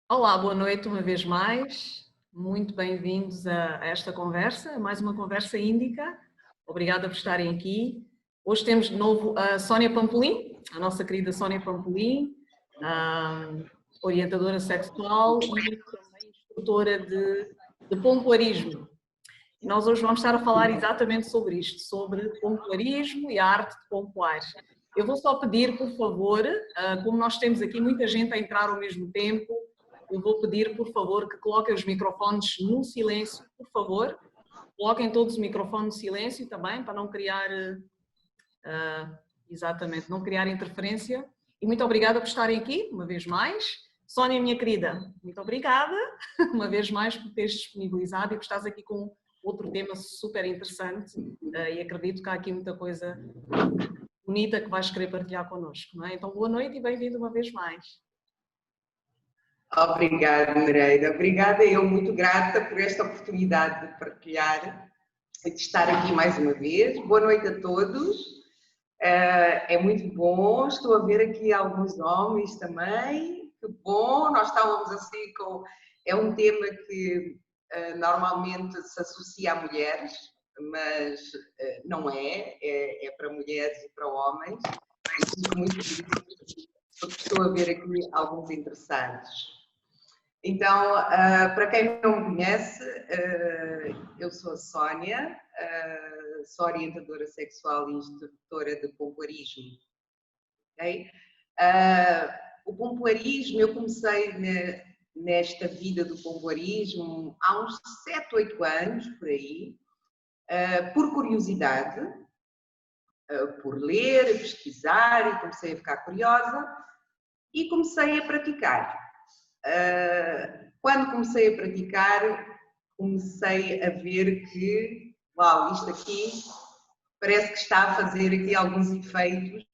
Olá, boa noite uma vez mais. Muito bem-vindos a esta conversa, mais uma conversa índica. Obrigada por estarem aqui. Hoje temos de novo a Sónia Pampolim, a nossa querida Sónia Pampolim, orientadora sexual e também instrutora de pompoarismo. E nós hoje vamos estar a falar exatamente sobre isto, sobre pompoarismo e a arte de pompoar. Eu vou só pedir, por favor, como nós temos aqui muita gente a entrar ao mesmo tempo, eu vou pedir, por favor, que coloquem os microfones no silêncio, por favor. Coloquem todos os microfones no silêncio também, para não criar, exatamente, não criar interferência. E muito obrigada por estarem aqui, uma vez mais. Sónia, minha querida, muito obrigada, uma vez mais, por teres disponibilizado e por estares aqui com outro tema super interessante e acredito que há aqui muita coisa bonita que vais querer partilhar connosco, não é? Então, boa noite e bem-vindo uma vez mais. Obrigada, Nereida. Obrigada, eu muito grata por esta oportunidade de partilhar e de estar aqui mais uma vez. Boa noite a todos. É muito bom, estou a ver aqui alguns homens também. Que bom, nós estávamos assim com... É um tema que normalmente se associa a mulheres, mas não é para mulheres e para homens. Sinto muito porque estou a ver aqui alguns interessados. Então, para quem não me conhece, eu sou a Sónia, sou orientadora sexual e instrutora de pompoarismo. Okay? O pompoarismo, eu comecei nesta vida do pompoarismo há uns 7, 8 anos, por aí, por curiosidade, por ler, pesquisar, e comecei a ficar curiosa e comecei a praticar. Quando comecei a praticar, comecei a ver que, uau, isto aqui parece que está a fazer aqui alguns efeitos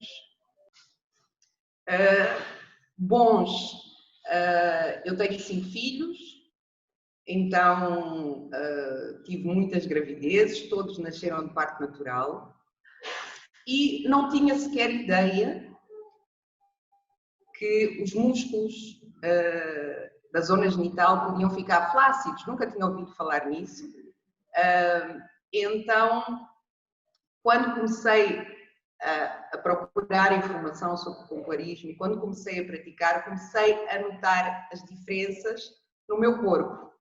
bons. Eu tenho 5 filhos, então tive muitas gravidezes, todos nasceram de parto natural e não tinha sequer ideia que os músculos da zona genital podiam ficar flácidos, nunca tinha ouvido falar nisso. Então, quando comecei a procurar informação sobre o pompoarismo e quando comecei a praticar, comecei a notar as diferenças no meu corpo,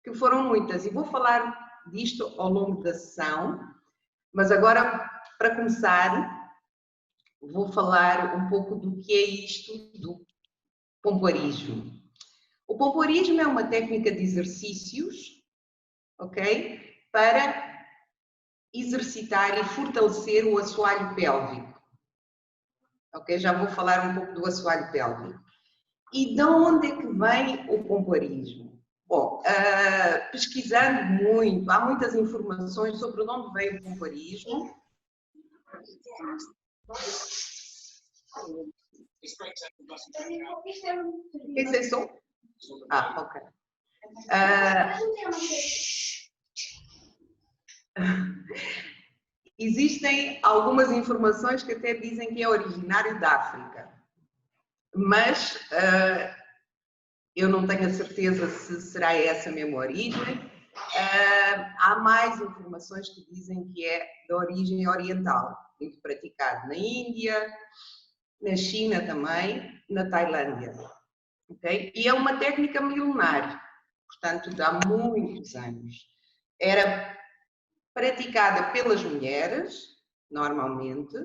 que foram muitas, e vou falar disto ao longo da sessão, mas agora, para começar, vou falar um pouco do que é isto do pompoarismo. O pompoarismo é uma técnica de exercícios, ok? Para exercitar e fortalecer o assoalho pélvico. Ok? Já vou falar um pouco do assoalho pélvico. E de onde é que vem o pompoarismo? Bom, pesquisando muito, há muitas informações sobre de onde vem o pompoarismo. Esse é som? Ok. Existem algumas informações que até dizem que é originário da África, mas eu não tenho a certeza se será essa mesma origem. Há mais informações que dizem que é de origem oriental, muito praticado na Índia, na China também, na Tailândia. Okay? E é uma técnica milenar, portanto, de há muitos anos. Era praticada pelas mulheres, normalmente.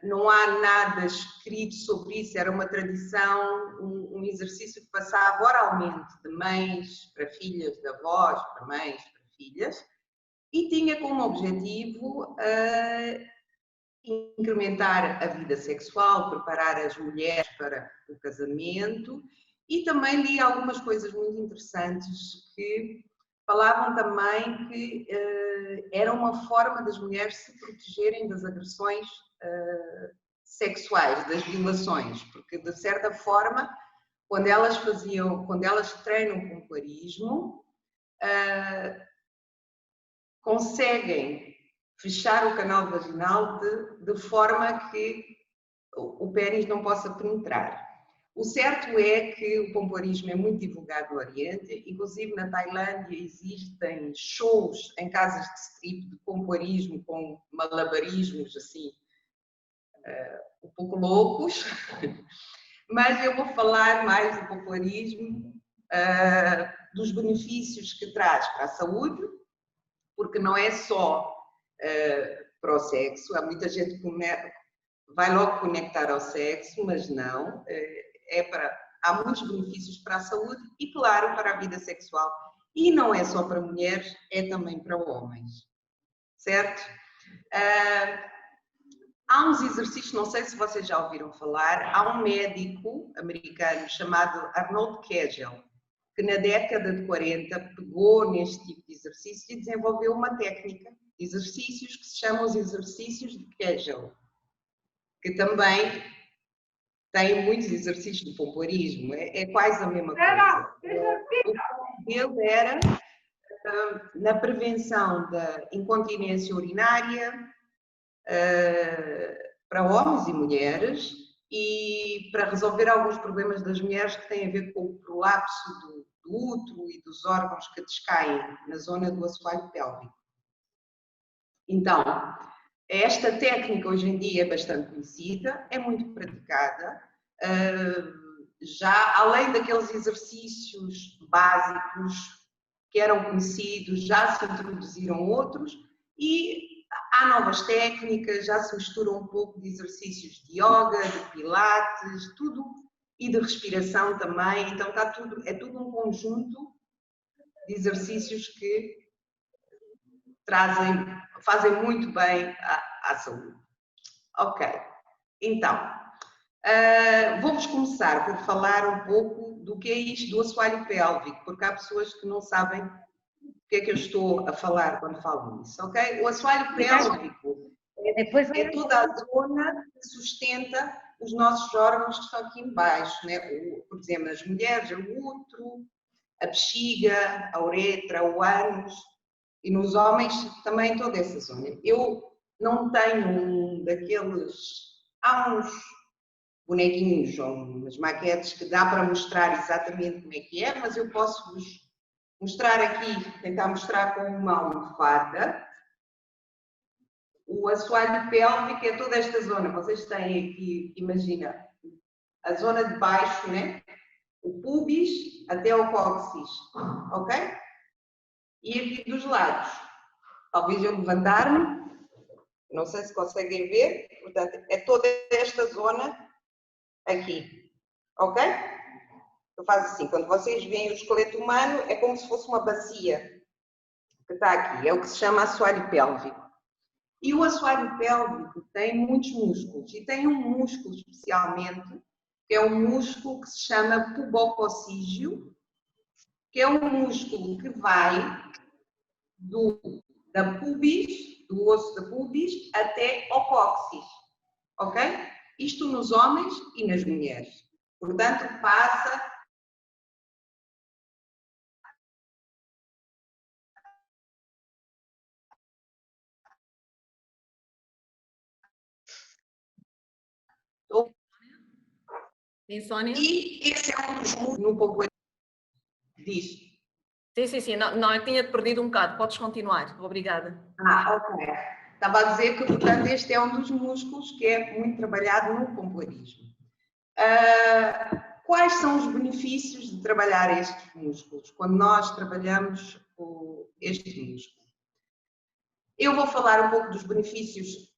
Não há nada escrito sobre isso, era uma tradição, um exercício que passava oralmente de mães para filhas, de avós para mães para filhas, e tinha como objetivo incrementar a vida sexual, preparar as mulheres para o casamento, e também li algumas coisas muito interessantes que falavam também que era uma forma das mulheres se protegerem das agressões sexuais, das violações, porque de certa forma quando elas treinam pompoarismo, conseguem fechar o canal vaginal de forma que o pênis não possa penetrar. O certo é que o pompoarismo é muito divulgado no Oriente, inclusive na Tailândia existem shows em casas de strip de pompoarismo com malabarismos assim, um pouco loucos, mas eu vou falar mais do pompoarismo, dos benefícios que traz para a saúde, porque não é só para o sexo, há muita gente que vai logo conectar ao sexo, mas não, há muitos benefícios para a saúde e, claro, para a vida sexual. E não é só para mulheres, é também para homens, certo? Há uns exercícios, não sei se vocês já ouviram falar, há um médico americano chamado Arnold Kegel, que na década de 40 pegou neste tipo de exercício e desenvolveu uma técnica de exercícios que se chamam os exercícios de Kegel, que também tem muitos exercícios de pompoarismo, é quase a mesma coisa. O foco dele era na prevenção da incontinência urinária para homens e mulheres e para resolver alguns problemas das mulheres que têm a ver com o prolapso do útero e dos órgãos que descaem na zona do assoalho pélvico. Então, esta técnica hoje em dia é bastante conhecida, é muito praticada, já além daqueles exercícios básicos que eram conhecidos, já se introduziram outros e há novas técnicas, já se mistura um pouco de exercícios de yoga, de pilates, tudo, e de respiração também, então é tudo um conjunto de exercícios que fazem muito bem à saúde. Ok, então, vamos começar por falar um pouco do que é isto do assoalho pélvico, porque há pessoas que não sabem o que é que eu estou a falar quando falo nisso, ok? O assoalho pélvico é toda a zona que sustenta os nossos órgãos que estão aqui embaixo, né? Por exemplo, nas mulheres, o útero, a bexiga, a uretra, o ânus, e nos homens também toda essa zona. Eu não tenho um daqueles, há uns bonequinhos ou umas maquetes que dá para mostrar exatamente como é que é, mas eu posso vos mostrar aqui, tentar mostrar com uma almofada. O assoalho pélvico é toda esta zona, vocês têm aqui, imagina, a zona de baixo, né? O púbis até o cóccix, ok? E aqui dos lados, talvez eu levantar-me, não sei se conseguem ver, portanto, é toda esta zona aqui, ok? Eu faço assim, quando vocês veem o esqueleto humano, é como se fosse uma bacia que está aqui, é o que se chama assoalho pélvico. E o assoalho pélvico tem muitos músculos, e tem um músculo especialmente, que é um músculo que se chama pubococcígeo, que é um músculo que vai da pubis, do osso da pubis, até ao cóccix, ok? Isto nos homens e nas mulheres. Portanto, passa Sim, Sónia? E esse é um dos músculos no pompoarismo. Diz. Sim. Não, eu tinha perdido um bocado. Podes continuar. Obrigada. Ok. Estava a dizer que, portanto, este é um dos músculos que é muito trabalhado no pompoarismo. Quais são os benefícios de trabalhar estes músculos, quando nós trabalhamos este músculo? Eu vou falar um pouco dos benefícios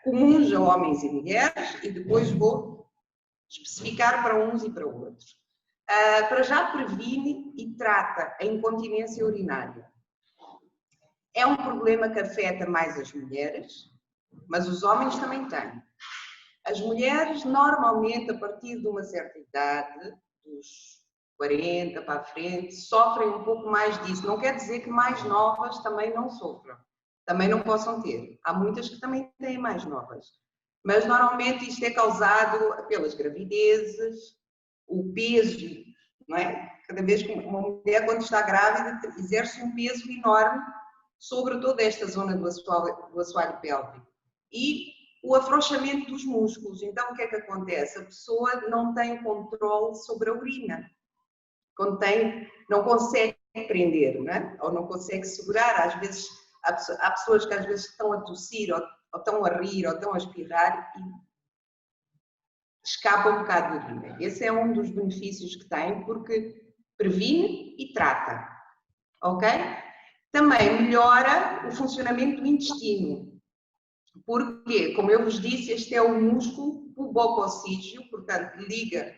comuns a homens e mulheres e depois vou especificar para uns e para outros. Para já previne e trata a incontinência urinária. É um problema que afeta mais as mulheres, mas os homens também têm. As mulheres, normalmente, a partir de uma certa idade, dos 40 para a frente, sofrem um pouco mais disso. Não quer dizer que mais novas também não sofram, também não possam ter. Há muitas que também têm mais novas. Mas, normalmente, isto é causado pelas gravidezes, o peso, não é? Cada vez que uma mulher, quando está grávida, exerce um peso enorme sobre toda esta zona do assoalho pélvico. E o afrouxamento dos músculos. Então, o que é que acontece? A pessoa não tem controle sobre a urina. Quando não consegue prender, não é? Ou não consegue segurar. Às vezes, há pessoas que às vezes estão a tossir, ou estão a rir, ou estão a espirrar e escapa um bocado de urina. Esse é um dos benefícios que tem, porque previne e trata. Ok? Também melhora o funcionamento do intestino. Porque, como eu vos disse, este é o músculo pubococcígeo, portanto, liga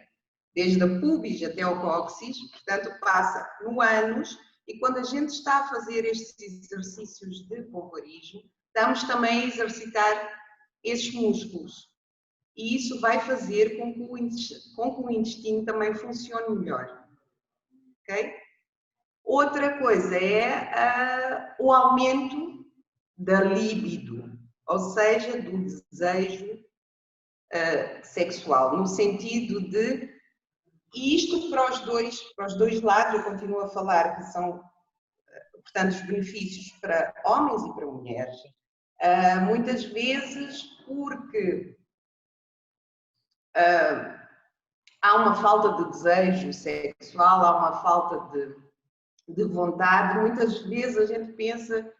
desde a pubis até ao cóccix, portanto, passa no ânus, e quando a gente está a fazer estes exercícios de pompoarismo, estamos também a exercitar esses músculos. E isso vai fazer com que o intestino também funcione melhor. Ok? Outra coisa é o aumento da libido, ou seja, do desejo sexual, no sentido de, e isto para os dois lados, eu continuo a falar que são, portanto, os benefícios para homens e para mulheres, muitas vezes porque há uma falta de desejo sexual, há uma falta de vontade, muitas vezes a gente pensa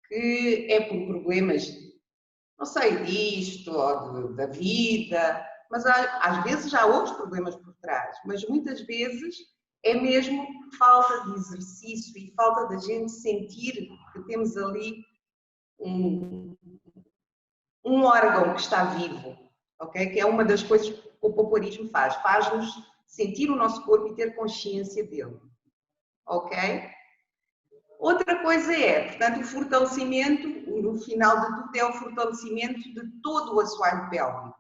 que é por problemas, não sei, disto ou da vida, mas às vezes há outros problemas por trás, mas muitas vezes é mesmo falta de exercício e falta da gente sentir que temos ali um órgão que está vivo, ok? Que é uma das coisas que o pompoarismo faz-nos sentir o nosso corpo e ter consciência dele, ok? Outra coisa é, portanto, o fortalecimento, no final de tudo, é o fortalecimento de todo o assoalho pélvico.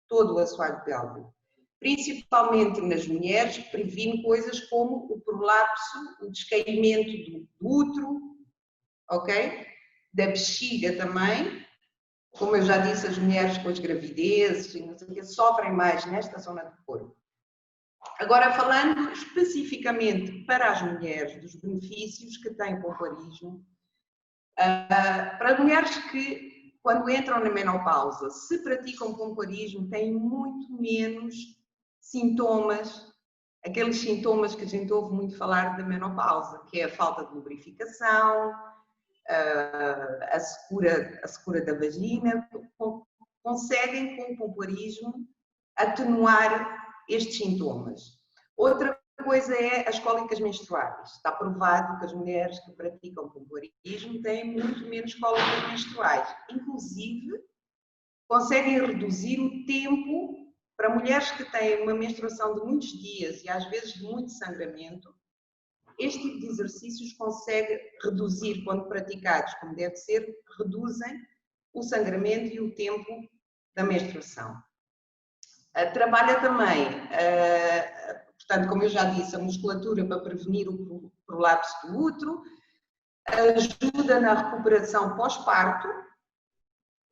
Todo o assoalho pélvico. Principalmente nas mulheres, previne coisas como o prolapso, o descaimento do útero, ok? Da bexiga também. Como eu já disse, as mulheres com as gravidezes e não sei o quê, sofrem mais nesta zona do corpo. Agora, falando especificamente para as mulheres, dos benefícios que tem o pompoarismo, para as mulheres que, quando entram na menopausa, se praticam pompoarismo, têm muito menos sintomas, aqueles sintomas que a gente ouve muito falar da menopausa, que é a falta de lubrificação, a secura da vagina, conseguem com o pompoarismo atenuar estes sintomas. Outra coisa é as cólicas menstruais. Está provado que as mulheres que praticam pompoarismo têm muito menos cólicas menstruais. Inclusive, conseguem reduzir o tempo para mulheres que têm uma menstruação de muitos dias e às vezes de muito sangramento. Este tipo de exercícios consegue reduzir, quando praticados como deve ser, reduzem o sangramento e o tempo da menstruação. Trabalha também, portanto, como eu já disse, a musculatura para prevenir o prolapso do útero, ajuda na recuperação pós-parto,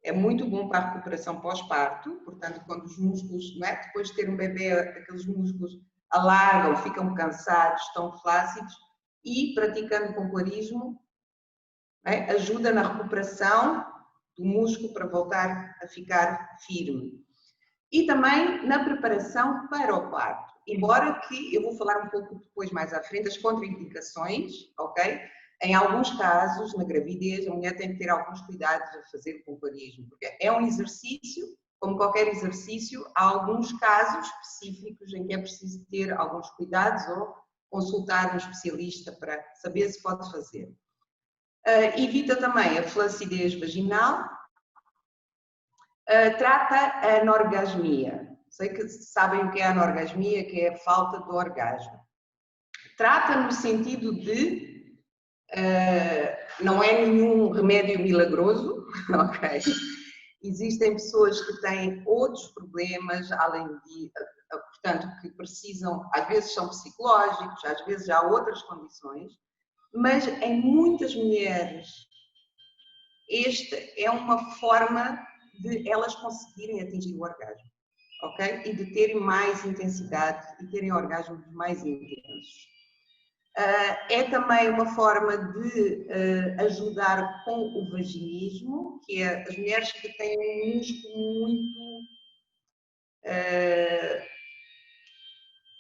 é muito bom para a recuperação pós-parto, portanto, quando os músculos, não é? Depois de ter um bebê, aqueles músculos alargam, ficam cansados, estão flácidos, e praticando pompoarismo, é? Ajuda na recuperação do músculo para voltar a ficar firme. E também na preparação para o parto. Embora que, eu vou falar um pouco depois mais à frente, as contraindicações, ok? Em alguns casos, na gravidez, a mulher tem que ter alguns cuidados a fazer o pompoarismo, porque é um exercício, como qualquer exercício, há alguns casos específicos em que é preciso ter alguns cuidados ou consultar um especialista para saber se pode fazer. Evita também a flacidez vaginal, trata a anorgasmia. Sei que sabem o que é a anorgasmia, que é a falta de orgasmo. Trata no sentido de não é nenhum remédio milagroso, ok? Existem pessoas que têm outros problemas, além de, portanto, que precisam, às vezes são psicológicos, às vezes há outras condições, mas em muitas mulheres esta é uma forma de elas conseguirem atingir o orgasmo. ok? E de terem mais intensidade e terem orgasmos mais intensos. É também uma forma de ajudar com o vaginismo, que é as mulheres que têm um músculo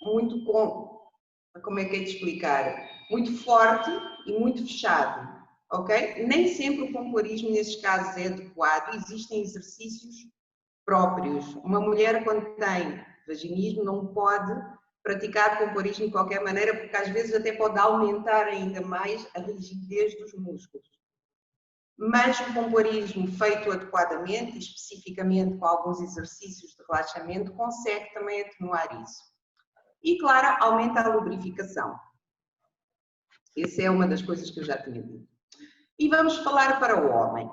muito como é que é de explicar? Muito forte e muito fechado, ok? Nem sempre o pompoarismo nesses casos é adequado, existem exercícios próprios. Uma mulher quando tem vaginismo não pode praticar pompoarismo de qualquer maneira, porque às vezes até pode aumentar ainda mais a rigidez dos músculos. Mas o pompoarismo feito adequadamente, especificamente com alguns exercícios de relaxamento, consegue também atenuar isso. E, claro, aumenta a lubrificação. Essa é uma das coisas que eu já tinha dito. E vamos falar para o homem.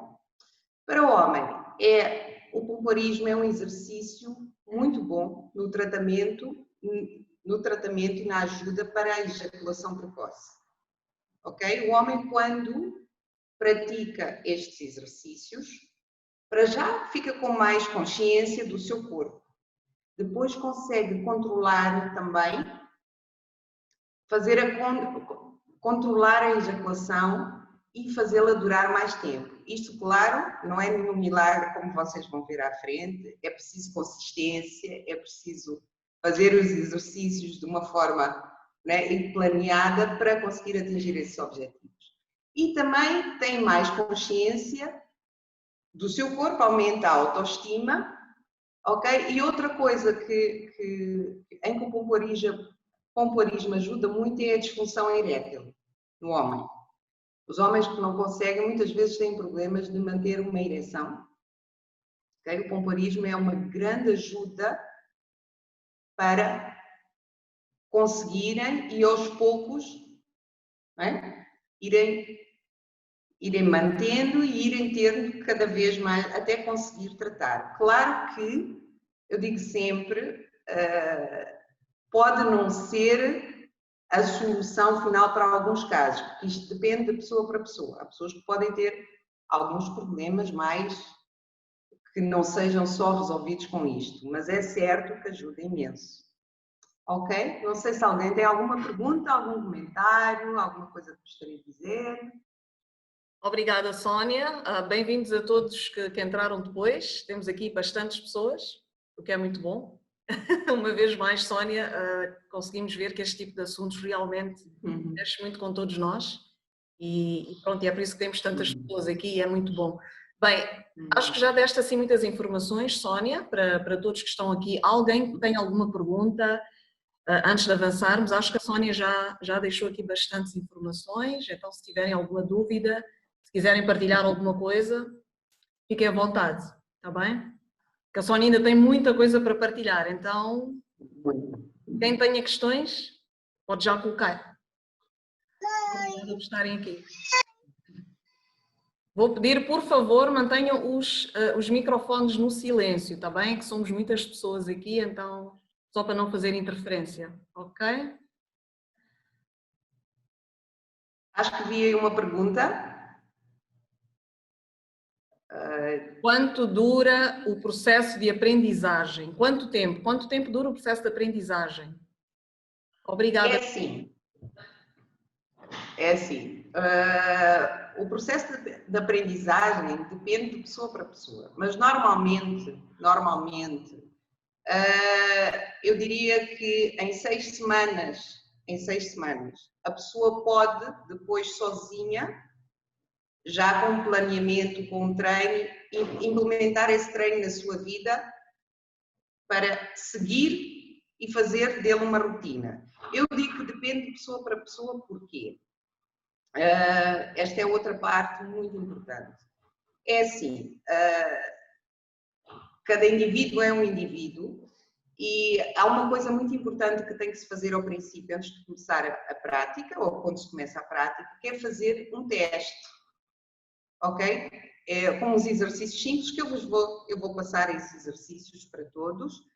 Para o homem, o pompoarismo é um exercício muito bom no tratamento e na ajuda para a ejaculação precoce. Ok? O homem, quando pratica estes exercícios, para já fica com mais consciência do seu corpo. Depois consegue controlar também, controlar a ejaculação e fazê-la durar mais tempo. Isto, claro, não é nenhum milagre, como vocês vão ver à frente, é preciso consistência, é preciso fazer os exercícios de uma forma, né, planeada para conseguir atingir esses objetivos. E também tem mais consciência do seu corpo, aumenta a autoestima, ok? E outra coisa em que o pompoarismo ajuda muito é a disfunção erétil no homem. Os homens que não conseguem, muitas vezes têm problemas de manter uma ereção. Okay? O pompoarismo é uma grande ajuda para conseguirem e aos poucos, né, irem mantendo e irem tendo cada vez mais até conseguir tratar. Claro que, eu digo sempre, pode não ser a solução final para alguns casos, porque isto depende de pessoa para pessoa. Há pessoas que podem ter alguns problemas mais que não sejam só resolvidos com isto, mas é certo que ajuda imenso. Ok? Não sei se alguém tem alguma pergunta, algum comentário, alguma coisa que gostaria de dizer. Obrigada, Sónia. Bem-vindos a todos que entraram depois. Temos aqui bastantes pessoas, o que é muito bom. Uma vez mais, Sónia, conseguimos ver que este tipo de assuntos realmente mexe muito com todos nós e pronto, e é por isso que temos tantas pessoas aqui e é muito bom. Bem, acho que já deste assim muitas informações, Sónia, para todos que estão aqui. Alguém que tem alguma pergunta antes de avançarmos? Acho que a Sónia já deixou aqui bastantes informações, então se tiverem alguma dúvida, se quiserem partilhar alguma coisa, fiquem à vontade, está bem? Porque a Sónia ainda tem muita coisa para partilhar, então quem tenha questões pode já colocar. Obrigada por estarem aqui. Vou pedir, por favor, mantenham os microfones no silêncio, está bem? Que somos muitas pessoas aqui, então só para não fazer interferência, ok? Acho que vi aí uma pergunta. Quanto dura o processo de aprendizagem? Quanto tempo? Quanto tempo dura o processo de aprendizagem? Obrigada. É assim. O processo de aprendizagem depende de pessoa para pessoa, mas normalmente, eu diria que em 6 semanas, a pessoa pode, depois sozinha, já com um planeamento, com um treino, implementar esse treino na sua vida para seguir e fazer dele uma rotina. Eu digo que depende de pessoa para pessoa, porquê? Esta é outra parte muito importante. É assim, cada indivíduo é um indivíduo e há uma coisa muito importante que tem que se fazer ao princípio, antes de começar a prática, ou quando se começa a prática, que é fazer um teste, ok? Com uns exercícios simples que eu vou passar esses exercícios para todos,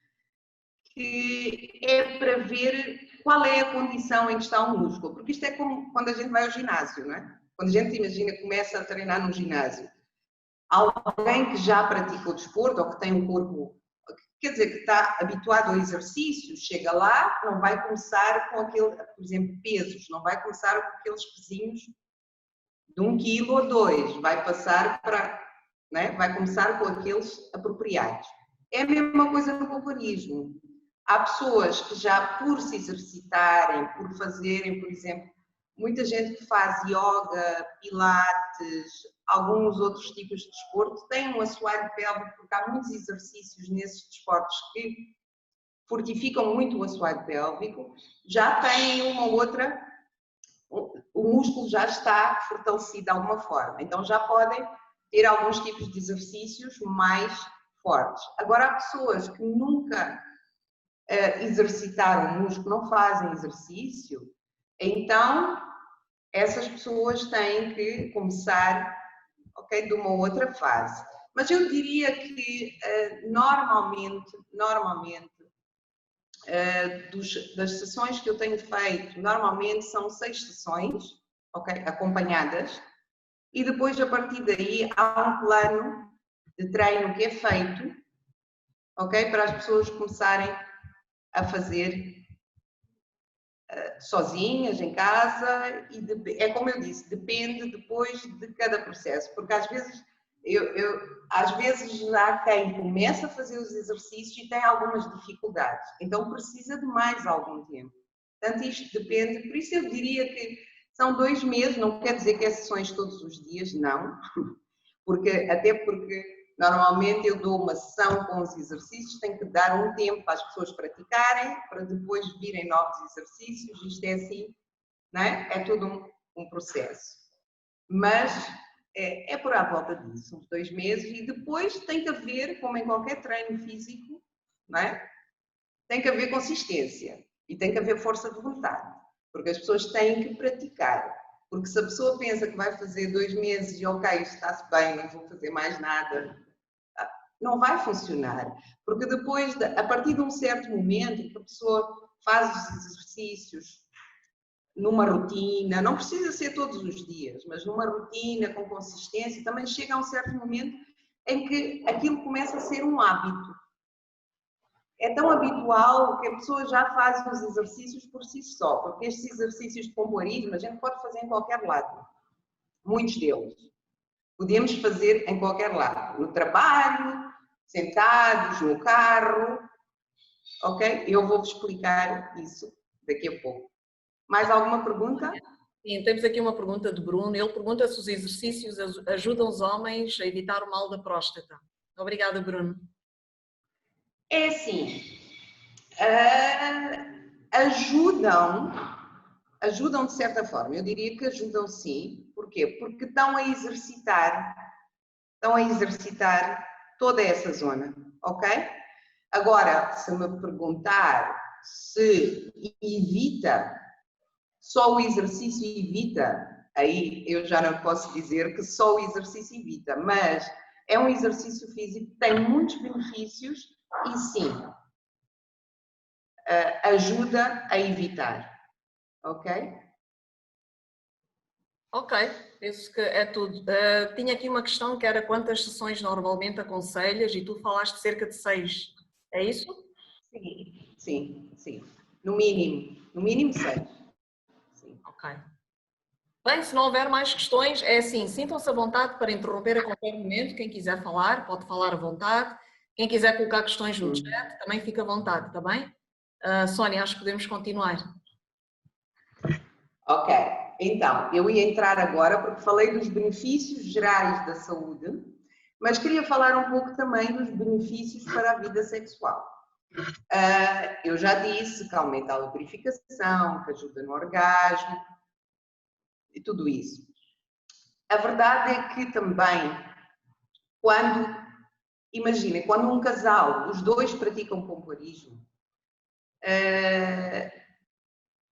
que é para ver qual é a condição em que está o músculo, porque isto é como quando a gente vai ao ginásio, não é? Quando a gente, imagina, começa a treinar num ginásio, alguém que já pratica o desporto ou que tem um corpo quer dizer, que está habituado ao exercício, chega lá, não vai começar com aquele, por exemplo, pesos, não vai começar com aqueles pezinhos de 1 quilo ou 2, vai passar para, né? Vai começar com aqueles apropriados. É a mesma coisa no pompoarismo. Há pessoas que já por se exercitarem, por fazerem, por exemplo, muita gente que faz yoga, pilates, alguns outros tipos de desporto, tem um assoalho pélvico, porque há muitos exercícios nesses desportos que fortificam muito o assoalho pélvico, já têm uma outra, o músculo já está fortalecido de alguma forma, então já podem ter alguns tipos de exercícios mais fortes. Agora, há pessoas que nunca exercitaram o músculo, não fazem exercício, então essas pessoas têm que começar, ok, de uma outra fase. Mas eu diria que normalmente das sessões que eu tenho feito, normalmente são 6 sessões, ok, acompanhadas, e depois a partir daí há um plano de treino que é feito, ok, para as pessoas começarem a fazer sozinhas, em casa, e é como eu disse, depende depois de cada processo, porque às vezes às vezes há quem começa a fazer os exercícios e tem algumas dificuldades, então precisa de mais algum tempo. Portanto, isto depende, por isso eu diria que são 2 meses, não quer dizer que é sessões todos os dias, não, até porque normalmente eu dou uma sessão com os exercícios, tenho que dar um tempo para as pessoas praticarem, para depois virem novos exercícios, isto é assim, não é? É todo um processo. Mas é por à volta disso, uns 2 meses, e depois tem que haver, como em qualquer treino físico, não é? Tem que haver consistência e tem que haver força de vontade, porque as pessoas têm que praticar. Porque se a pessoa pensa que vai fazer 2 meses e ok, está-se bem, não vou fazer mais nada, não vai funcionar. Porque depois, a partir de um certo momento, que a pessoa faz os exercícios numa rotina, não precisa ser todos os dias, mas numa rotina com consistência, também chega a um certo momento em que aquilo começa a ser um hábito. É tão habitual que a pessoa já faz os exercícios por si só, porque estes exercícios de pompoarismo a gente pode fazer em qualquer lado, muitos deles. Podemos fazer em qualquer lado, no trabalho, sentados, no carro, ok? Eu vou-vos explicar isso daqui a pouco. Mais alguma pergunta? Sim, temos aqui uma pergunta de Bruno. Ele pergunta se os exercícios ajudam os homens a evitar o mal da próstata. Obrigada, Bruno. É assim, ajudam de certa forma. Eu diria que ajudam sim. Porquê? Porque estão a exercitar toda essa zona, ok? Agora, se me perguntar se evita, só o exercício evita, aí eu já não posso dizer que só o exercício evita, mas é um exercício físico que tem muitos benefícios e sim, ajuda a evitar, ok? Ok, penso que é tudo. Tinha aqui uma questão que era quantas sessões normalmente aconselhas e tu falaste cerca de 6, é isso? Sim. No mínimo 6. Sim. Ok. Bem, se não houver mais questões, é assim, sintam-se à vontade para interromper a qualquer momento. Quem quiser falar, pode falar à vontade. Quem quiser colocar questões no chat, também fica à vontade, está bem? Sónia, acho que podemos continuar. Ok, então, eu ia entrar agora porque falei dos benefícios gerais da saúde, mas queria falar um pouco também dos benefícios para a vida sexual. Eu já disse que aumenta a lubrificação, que ajuda no orgasmo e tudo isso. A verdade é que também, imaginem, quando um casal, os dois praticam pompoarismo,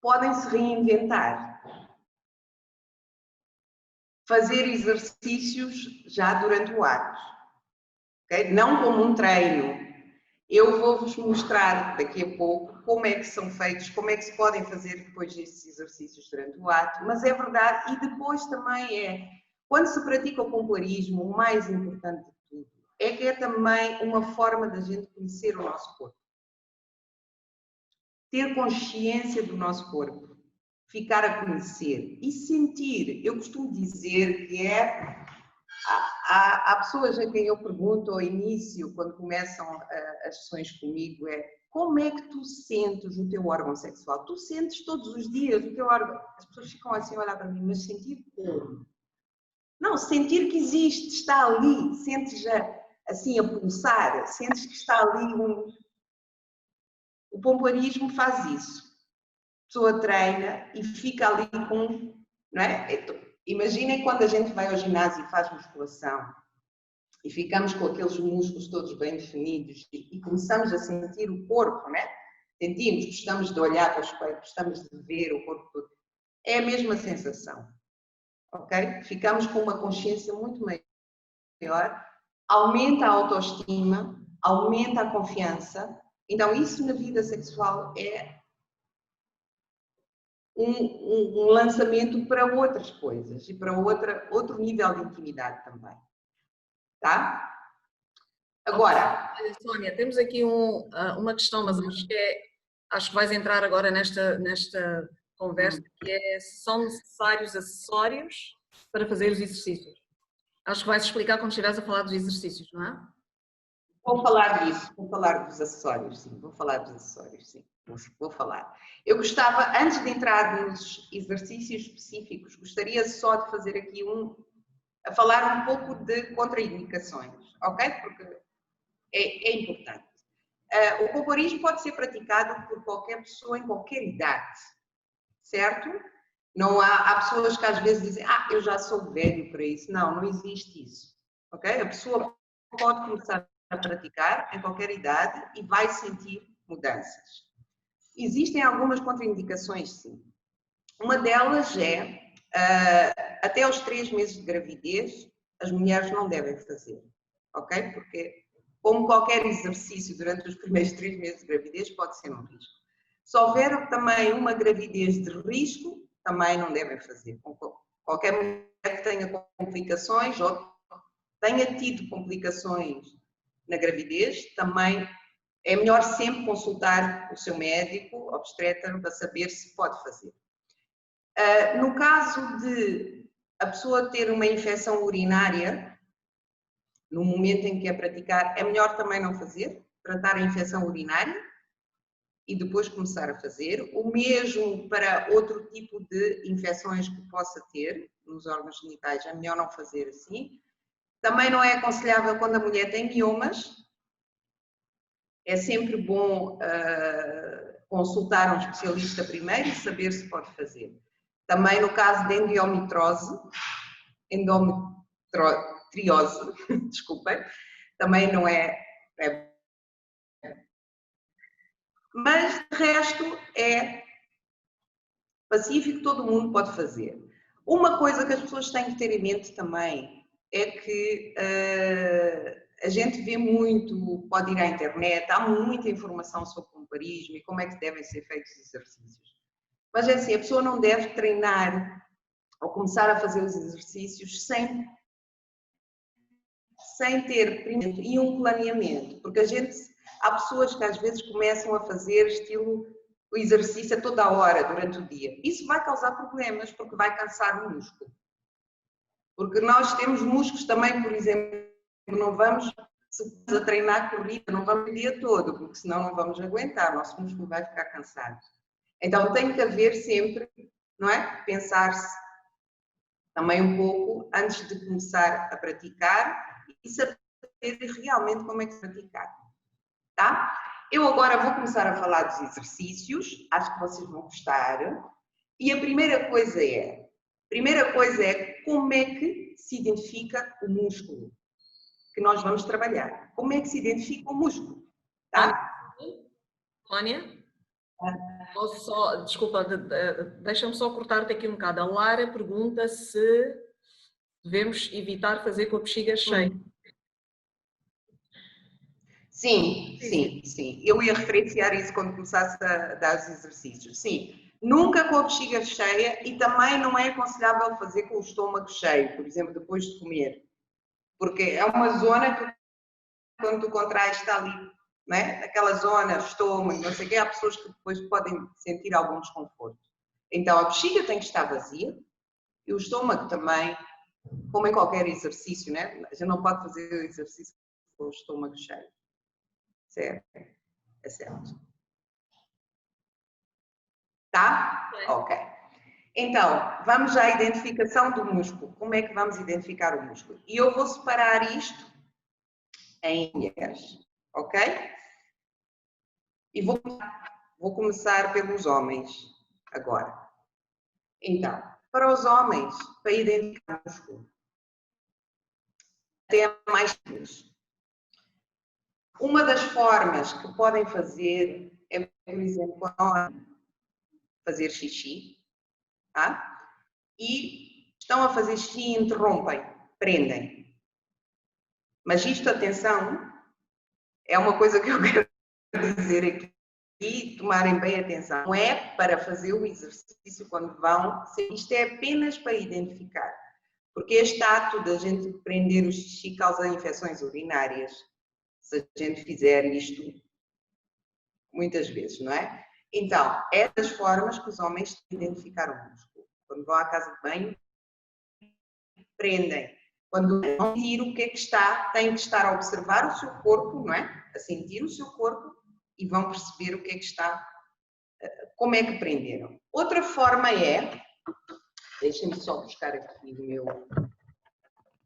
podem se reinventar. Fazer exercícios já durante o ato, okay? Não como um treino. Eu vou-vos mostrar daqui a pouco como é que são feitos, como é que se podem fazer depois estes exercícios durante o ato, mas é verdade, e depois também quando se pratica o pompoarismo, o mais importante de tudo é que é também uma forma da gente conhecer o nosso corpo. Ter consciência do nosso corpo, ficar a conhecer e sentir. Eu costumo dizer que há pessoas a quem eu pergunto ao início, quando começam as sessões comigo, como é que tu sentes o teu órgão sexual? Tu sentes todos os dias o teu órgão? As pessoas ficam assim a olhar para mim, mas sentir como? Não, sentir que existe, está ali, sentes assim a pulsar, sentes que está ali O pompoarismo faz isso. A pessoa treina e fica ali com... Não é? Imaginem quando a gente vai ao ginásio e faz musculação e ficamos com aqueles músculos todos bem definidos e começamos a sentir o corpo, não é? Sentimos, gostamos de olhar para o espelho, gostamos de ver o corpo todo. É a mesma sensação, ok? Ficamos com uma consciência muito maior, aumenta a autoestima, aumenta a confiança. Então, isso na vida sexual é um lançamento para outras coisas e para outro nível de intimidade também. Tá? Agora... Olha, Sónia, temos aqui uma questão, mas acho que vais entrar agora nesta conversa, que é se são necessários acessórios para fazer os exercícios. Acho que vais explicar quando estiveres a falar dos exercícios, não é? Vou falar disso, vou falar dos acessórios, sim. Vou falar dos acessórios, sim. Vou falar. Eu gostava, antes de entrar nos exercícios específicos, gostaria só de fazer aqui a falar um pouco de contraindicações, ok? Porque é importante. O pompoarismo pode ser praticado por qualquer pessoa em qualquer idade, certo? Não há pessoas que às vezes dizem, eu já sou velho para isso. Não, não existe isso, ok? A pessoa pode começar a praticar em qualquer idade e vai sentir mudanças. Existem algumas contraindicações, sim. Uma delas é, até aos 3 meses de gravidez, as mulheres não devem fazer, ok? Porque, como qualquer exercício durante os primeiros 3 meses de gravidez, pode ser um risco. Se houver também uma gravidez de risco, também não devem fazer. Qualquer mulher que tenha complicações ou tenha tido complicações na gravidez, também é melhor sempre consultar o seu médico, obstetra, para saber se pode fazer. No caso de a pessoa ter uma infecção urinária, no momento em que a praticar, é melhor também não fazer, tratar a infecção urinária e depois começar a fazer. O mesmo para outro tipo de infecções que possa ter nos órgãos genitais, é melhor não fazer assim. Também não é aconselhável quando a mulher tem miomas. É sempre bom consultar um especialista primeiro e saber se pode fazer. Também no caso de endometriose, desculpem, também não é... Mas, de resto, é pacífico, todo mundo pode fazer. Uma coisa que as pessoas têm que ter em mente também é que a gente vê muito, pode ir à internet, há muita informação sobre pompoarismo e como é que devem ser feitos os exercícios. Mas é assim, a pessoa não deve treinar ou começar a fazer os exercícios sem ter primeiro e um planeamento, porque há pessoas que às vezes começam a fazer estilo o exercício a toda a hora durante o dia. Isso vai causar problemas porque vai cansar o músculo. Porque nós temos músculos também, por exemplo, não vamos a treinar corrida, não vamos o dia todo, porque senão não vamos aguentar, o nosso músculo vai ficar cansado. Então tem que haver sempre, não é? Pensar-se também um pouco antes de começar a praticar e saber realmente como é que se praticar, tá? Eu agora vou começar a falar dos exercícios, acho que vocês vão gostar. E a primeira coisa é como é que se identifica o músculo que nós vamos trabalhar. Como é que se identifica o músculo, tá? Sónia? Posso só, desculpa, deixa-me só cortar-te aqui um bocado. A Lara pergunta se devemos evitar fazer com a bexiga cheia. Sim. Eu ia referenciar isso quando começasse a dar os exercícios. Sim, nunca com a bexiga cheia e também não é aconselhável fazer com o estômago cheio, por exemplo, depois de comer. Porque é uma zona que quando tu contrais está ali, não é? Naquela zona, estômago, não sei o quê, há pessoas que depois podem sentir algum desconforto. Então a bexiga tem que estar vazia e o estômago também, como em qualquer exercício, né? A gente não pode fazer o exercício com o estômago cheio. Certo? É certo. Tá? Ok. Então, vamos à identificação do músculo. Como é que vamos identificar o músculo? E eu vou separar isto em mulheres, ok? E vou começar pelos homens agora. Então, para os homens, para identificar o músculo, até mais simples. Uma das formas que podem fazer é, por exemplo, fazer xixi, tá? E estão a fazer xixi e interrompem, prendem. Mas isto, atenção, é uma coisa que eu quero dizer aqui e tomarem bem atenção. Não é para fazer o exercício quando vão, isto é apenas para identificar. Porque este ato da gente prender o xixi causa infecções urinárias, se a gente fizer isto muitas vezes, não é? Então, é das formas que os homens têm de identificar o músculo. Quando vão à casa de banho, prendem. Quando vão sentir o que é que está, têm que estar a observar o seu corpo, não é? A sentir o seu corpo e vão perceber o que é que está, como é que prenderam. Outra forma é, deixem-me só buscar aqui o meu.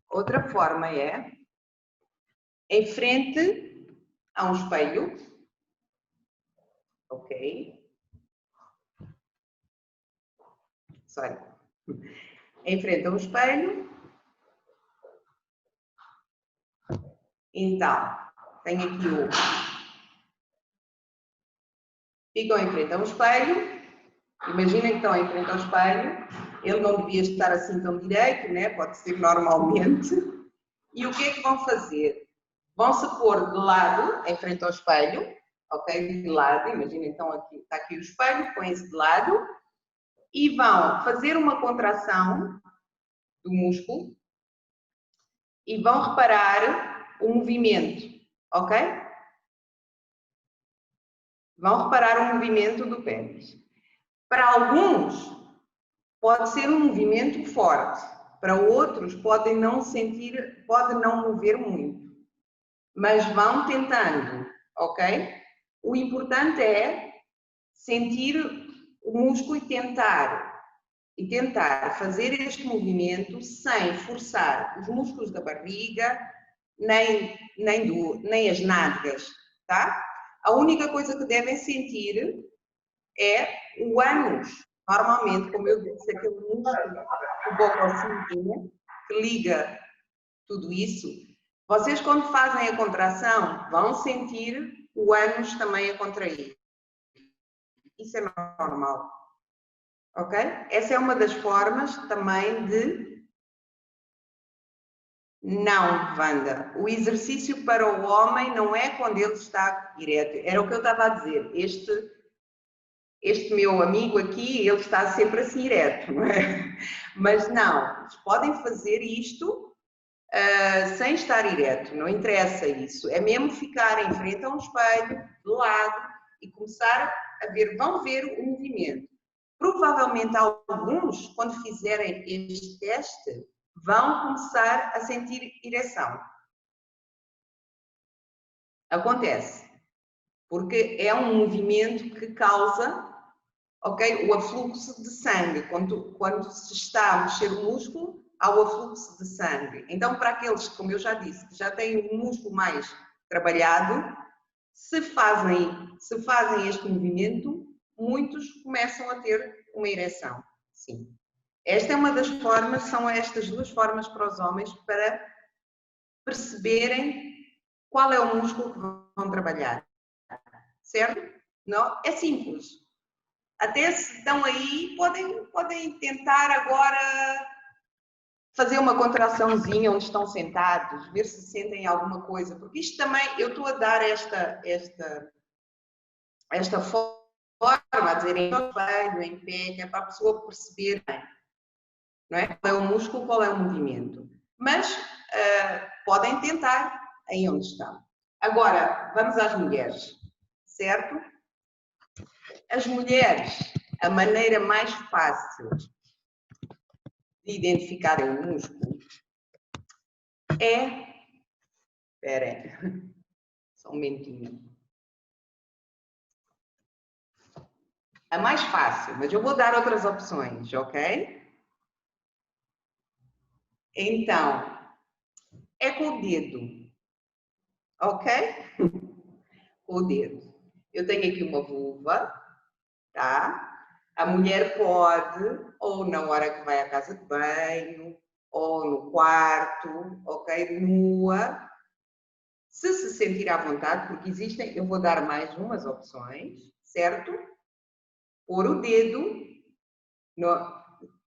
Outra forma é, em frente a um espelho, ok? Sorry. Em frente a um espelho. Então, tenho aqui o... Ficam em frente a um espelho. Imaginem que estão em frente ao espelho. Ele não devia estar assim tão direito, né? Pode ser normalmente. E o que é que vão fazer? Vão-se pôr de lado, em frente ao espelho, ok? De lado, imaginem então aqui, está aqui o espelho, põem-se de lado e vão fazer uma contração do músculo e vão reparar o movimento, ok? Vão reparar o movimento do pênis. Para alguns, pode ser um movimento forte. Para outros, podem não sentir, pode não mover muito. Mas vão tentando, ok? O importante é sentir o músculo e tentar fazer este movimento sem forçar os músculos da barriga, nem as nádegas, tá? A única coisa que devem sentir é o ânus. Normalmente, como eu disse, aquele músculo do bococíneo que liga tudo isso. Vocês, quando fazem a contração, vão sentir o ânus também a contrair. Isso é normal. Ok? Essa é uma das formas também de... Não, Wanda. O exercício para o homem não é quando ele está direto. Era o que eu estava a dizer. Este meu amigo aqui, ele está sempre assim direto, não é? Mas não, eles podem fazer isto sem estar direto, não interessa isso. É mesmo ficar em frente a um espelho, de lado, e começar a ver, vão ver o movimento. Provavelmente alguns, quando fizerem este teste, vão começar a sentir ereção. Acontece. Porque é um movimento que causa, ok, o afluxo de sangue. Quando se está a mexer o músculo, há o afluxo de sangue. Então, para aqueles, como eu já disse, que já têm o músculo mais trabalhado, se fazem este movimento, muitos começam a ter uma ereção. Sim. Esta é uma das formas, são estas duas formas para os homens para perceberem qual é o músculo que vão trabalhar. Certo? Não? É simples. Até se estão aí, podem tentar agora fazer uma contraçãozinha onde estão sentados, ver se sentem alguma coisa, porque isto também, eu estou a dar esta forma, a dizer em espelho, em pé, que é para a pessoa perceber bem, não é? Qual é o músculo, qual é o movimento. Mas podem tentar aí onde estão. Agora, vamos às mulheres, certo? As mulheres, a maneira mais fácil de identificarem o músculo é... Espera aí, só um momentinho. A mais fácil, mas eu vou dar outras opções, ok? Então, é com o dedo, ok? Com o dedo. Eu tenho aqui uma vulva, tá? A mulher pode, ou na hora que vai à casa de banho, ou no quarto, ok? Nua. Se sentir à vontade, porque existem, eu vou dar mais umas opções, certo? Pôr o dedo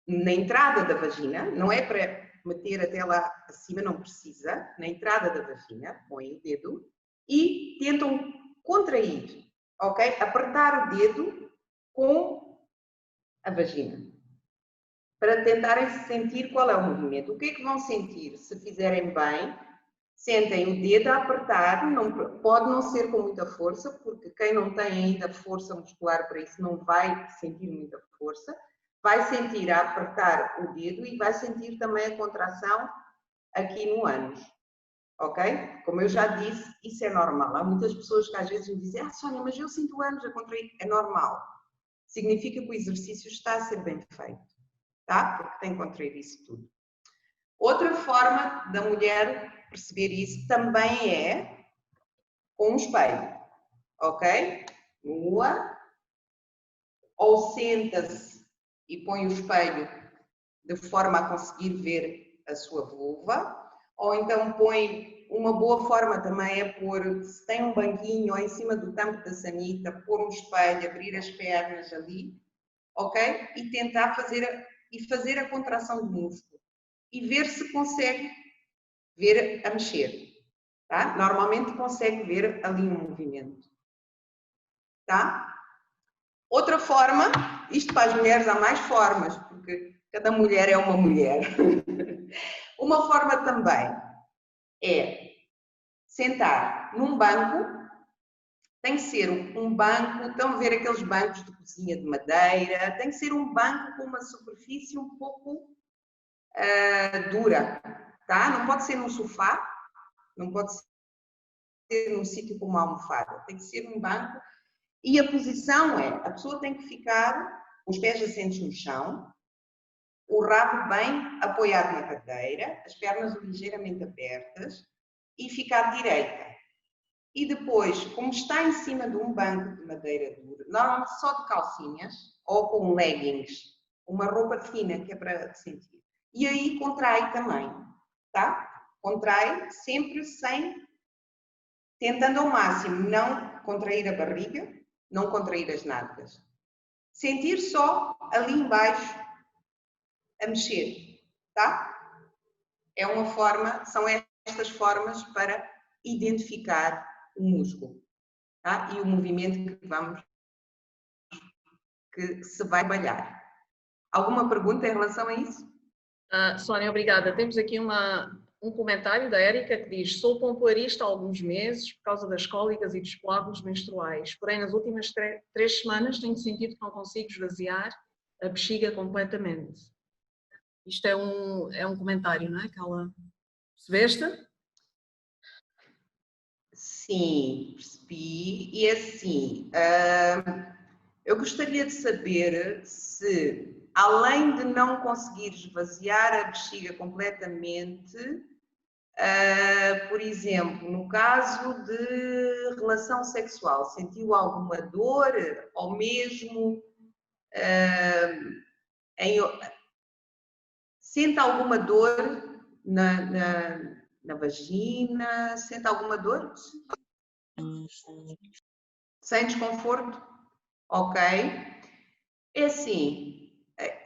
na entrada da vagina, não é para meter até lá acima, não precisa, na entrada da vagina, põe o dedo e tentam contrair, ok? Apertar o dedo com a vagina, para tentarem sentir qual é o movimento. O que é que vão sentir? Se fizerem bem, sentem o dedo a apertar, pode não ser com muita força, porque quem não tem ainda força muscular para isso não vai sentir muita força, vai sentir a apertar o dedo e vai sentir também a contração aqui no ânus, ok? Como eu já disse, isso é normal. Há muitas pessoas que às vezes me dizem: ah, Sónia, mas eu sinto o ânus a contrair. É normal. Significa que o exercício está a ser bem feito, tá? Porque tem que contrair isso tudo. Outra forma da mulher perceber isso também é com um espelho, ok? Nua, ou senta-se e põe o espelho de forma a conseguir ver a sua vulva, ou então põe, uma boa forma também é pôr, se tem um banquinho ou em cima do tampo da sanita, pôr um espelho, abrir as pernas ali, ok? E tentar fazer a contração do músculo e ver se consegue ver a mexer, tá? Normalmente consegue ver ali um movimento, tá? Outra forma, isto para as mulheres há mais formas, porque cada mulher é uma mulher. Uma forma também é sentar num banco, tem que ser um banco, estão a ver aqueles bancos de cozinha de madeira, tem que ser um banco com uma superfície um pouco dura, tá? Não pode ser num sofá, não pode ser num sítio com uma almofada, tem que ser um banco e a posição é, a pessoa tem que ficar os pés assentes no chão, o rabo bem apoiado na cadeira, as pernas ligeiramente abertas e ficar direita. E depois, como está em cima de um banco de madeira dura, normalmente só de calcinhas ou com leggings, uma roupa fina que é para sentir. E aí contrai também, tá? Contrai sempre tentando ao máximo não contrair a barriga, não contrair as nádegas. Sentir só ali embaixo a mexer, tá? É uma forma, são estas formas para identificar o músculo, tá? E o movimento que se vai trabalhar. Alguma pergunta em relação a isso? Sónia, obrigada. Temos aqui um comentário da Érica que diz: sou pompoarista há alguns meses por causa das cólicas e dos coágulos menstruais, porém nas últimas 3 semanas tenho sentido que não consigo esvaziar a bexiga completamente. Isto é um comentário, não é? Que ela... Percebeste? Sim, percebi. E assim, eu gostaria de saber se, além de não conseguir esvaziar a bexiga completamente, por exemplo, no caso de relação sexual, sentiu alguma dor ou mesmo sente alguma dor na vagina? Sente alguma dor? Sem desconforto? Ok. É assim,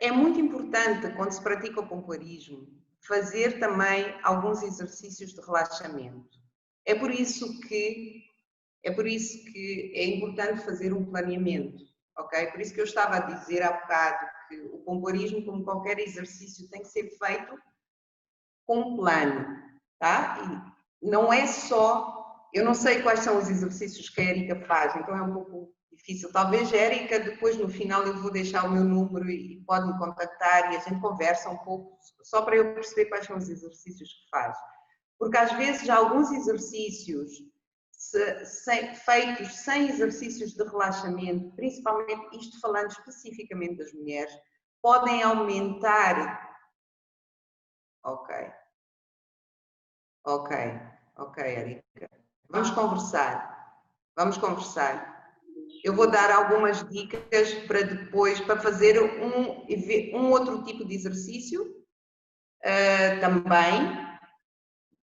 é muito importante quando se pratica o pompoarismo fazer também alguns exercícios de relaxamento. É por isso que é importante fazer um planeamento, ok? Por isso que eu estava a dizer há bocado que o pompoarismo, como qualquer exercício, tem que ser feito com um plano, tá? E não é só eu não sei quais são os exercícios que a Érica faz, então é um pouco difícil. Talvez a Érica, depois no final eu vou deixar o meu número e pode me contactar e a gente conversa um pouco, só para eu perceber quais são os exercícios que faz. Porque às vezes há alguns exercícios feitos sem exercícios de relaxamento, principalmente isto falando especificamente das mulheres, podem aumentar. Ok, Érica. Vamos conversar. Eu vou dar algumas dicas para depois, para fazer um outro tipo de exercício também,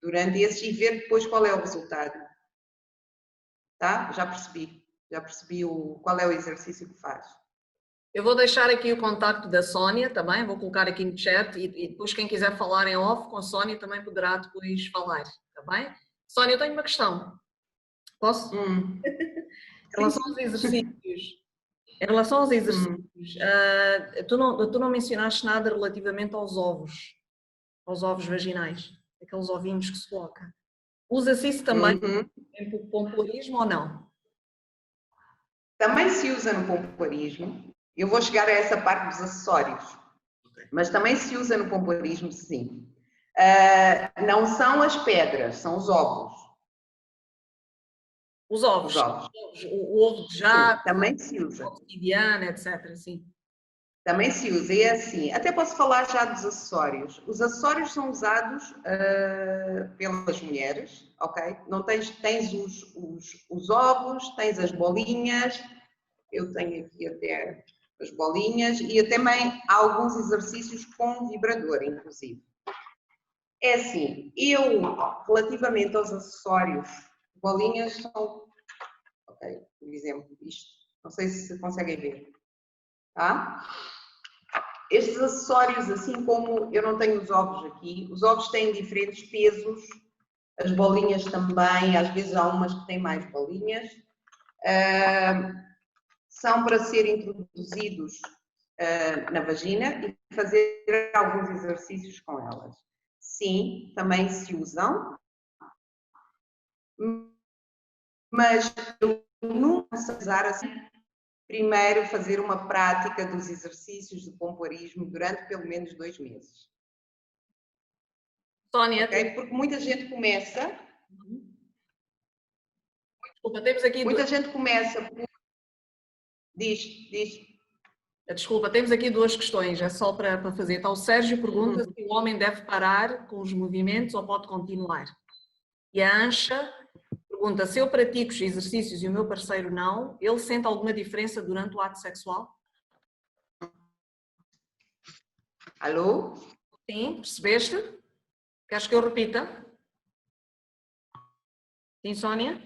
durante esses, e ver depois qual é o resultado. Tá? Já percebi qual é o exercício que faz. Eu vou deixar aqui o contacto da Sónia também, vou colocar aqui no chat e depois quem quiser falar em off com a Sónia também poderá depois falar, está bem? Sónia, eu tenho uma questão. Posso? Em relação aos exercícios, tu não mencionaste nada relativamente aos ovos vaginais, aqueles ovinhos que se coloca. Usa-se isso também em pompoarismo ou não? Também se usa no pompoarismo. Eu vou chegar a essa parte dos acessórios, mas também se usa no pompoarismo, sim. Não são as pedras, são os ovos. Os ovos. O ovo de jato, também se usa. obsidiana, etc. Sim. Também se usa, e é assim. Até posso falar já dos acessórios. Os acessórios são usados pelas mulheres, ok? Não tens os ovos, tens as bolinhas. Eu tenho aqui até as bolinhas e até também há alguns exercícios com vibrador, inclusive. É assim, relativamente aos acessórios, bolinhas são, ok, por exemplo, isto, não sei se conseguem ver, tá? Estes acessórios, assim como eu não tenho os ovos aqui, os ovos têm diferentes pesos, as bolinhas também, às vezes há umas que têm mais bolinhas, são para ser introduzidos na vagina e fazer alguns exercícios com elas. Sim, também se usam, mas eu nunca sei usar assim. Primeiro, fazer uma prática dos exercícios de pompoarismo durante pelo menos 2 meses. Sónia, okay? Porque muita gente começa. Desculpa, temos aqui. Muita gente começa por. Diz. Desculpa, temos aqui 2 questões, é só para fazer. Então, o Sérgio pergunta se o homem deve parar com os movimentos ou pode continuar. E a Ancha pergunta, se eu pratico os exercícios e o meu parceiro não, ele sente alguma diferença durante o ato sexual? Alô? Sim, percebeste? Queres que eu repita? Sim, Sónia?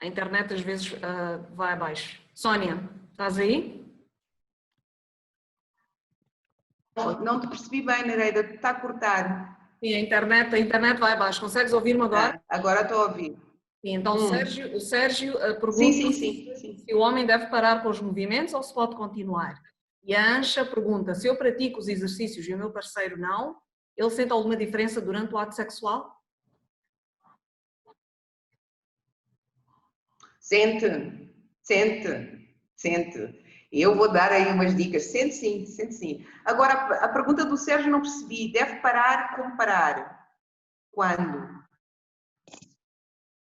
A internet às vezes vai abaixo. Sónia, estás aí? Não te percebi bem, Nereida, está a cortar. Sim, a internet vai abaixo. Consegues ouvir-me agora? Agora estou a ouvir. Sim, então o Sérgio pergunta sim. se o homem deve parar com os movimentos ou se pode continuar. E a Ancha pergunta, se eu pratico os exercícios e o meu parceiro não, ele sente alguma diferença durante o ato sexual? Sente. Eu vou dar aí umas dicas. Sente sim. Agora, a pergunta do Sérgio não percebi. Deve parar, como parar? Quando?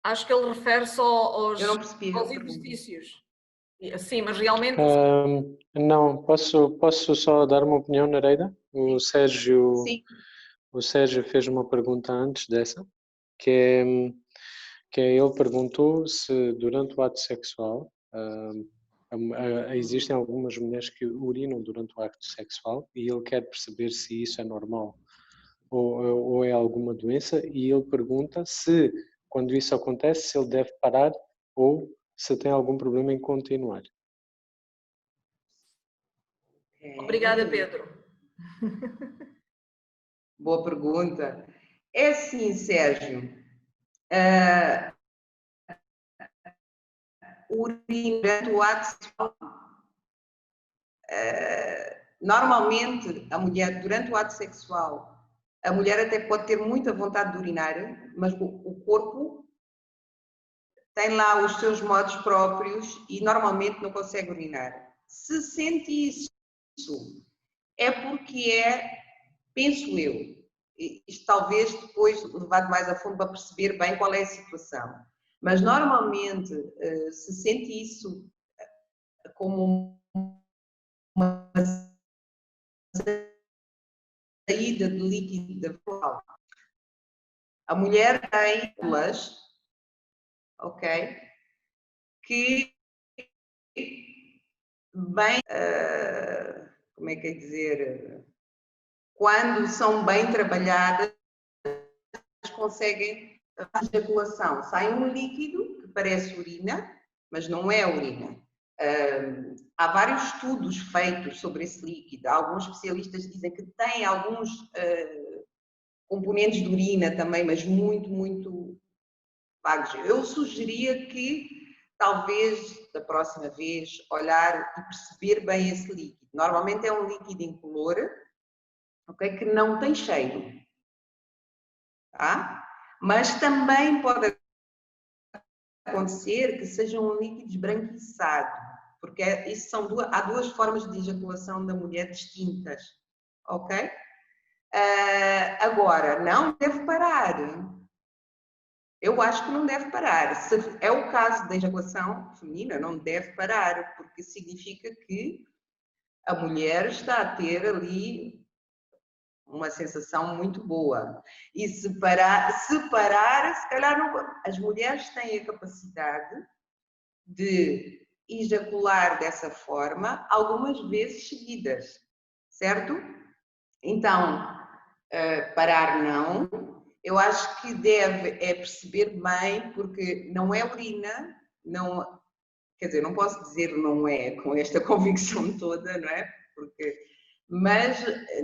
Acho que ele refere-se aos exercícios. Sim, mas realmente... Não, posso só dar uma opinião, Nereida? O Sérgio fez uma pergunta antes dessa, que ele perguntou se durante o ato sexual existem algumas mulheres que urinam durante o ato sexual e ele quer perceber se isso é normal ou é alguma doença, e ele pergunta se, quando isso acontece, se ele deve parar ou se tem algum problema em continuar. Obrigada, Pedro. Boa pergunta. É assim, Sérgio, o urina durante o ato sexual, normalmente a mulher durante o ato sexual a mulher até pode ter muita vontade de urinar, mas o corpo tem lá os seus modos próprios e normalmente não consegue urinar. Se sente isso, é porque penso eu, isto talvez depois levado mais a fundo para perceber bem qual é a situação, mas normalmente se sente isso como uma saída de líquido da vogal. A mulher tem células, ok, que bem, como é que é dizer, quando são bem trabalhadas, conseguem a ejaculação. Sai um líquido que parece urina, mas não é urina. Há vários estudos feitos sobre esse líquido. Alguns especialistas dizem que tem alguns componentes de urina também, mas muito vagos. Eu sugeria que, talvez, da próxima vez, olhar e perceber bem esse líquido. Normalmente é um líquido incolor, okay, que não tem cheiro. Tá? Mas também pode acontecer que seja um líquido esbranquiçado, porque há duas formas de ejaculação da mulher distintas, ok? Agora, não deve parar. Eu acho que não deve parar. Se é o caso da ejaculação feminina, não deve parar, porque significa que a mulher está a ter ali uma sensação muito boa. E se parar, se calhar não. As mulheres têm a capacidade de ejacular dessa forma algumas vezes seguidas, certo? Então, parar não. Eu acho que deve perceber bem, porque não é urina, não, quer dizer, não posso dizer não é com esta convicção toda, não é? Mas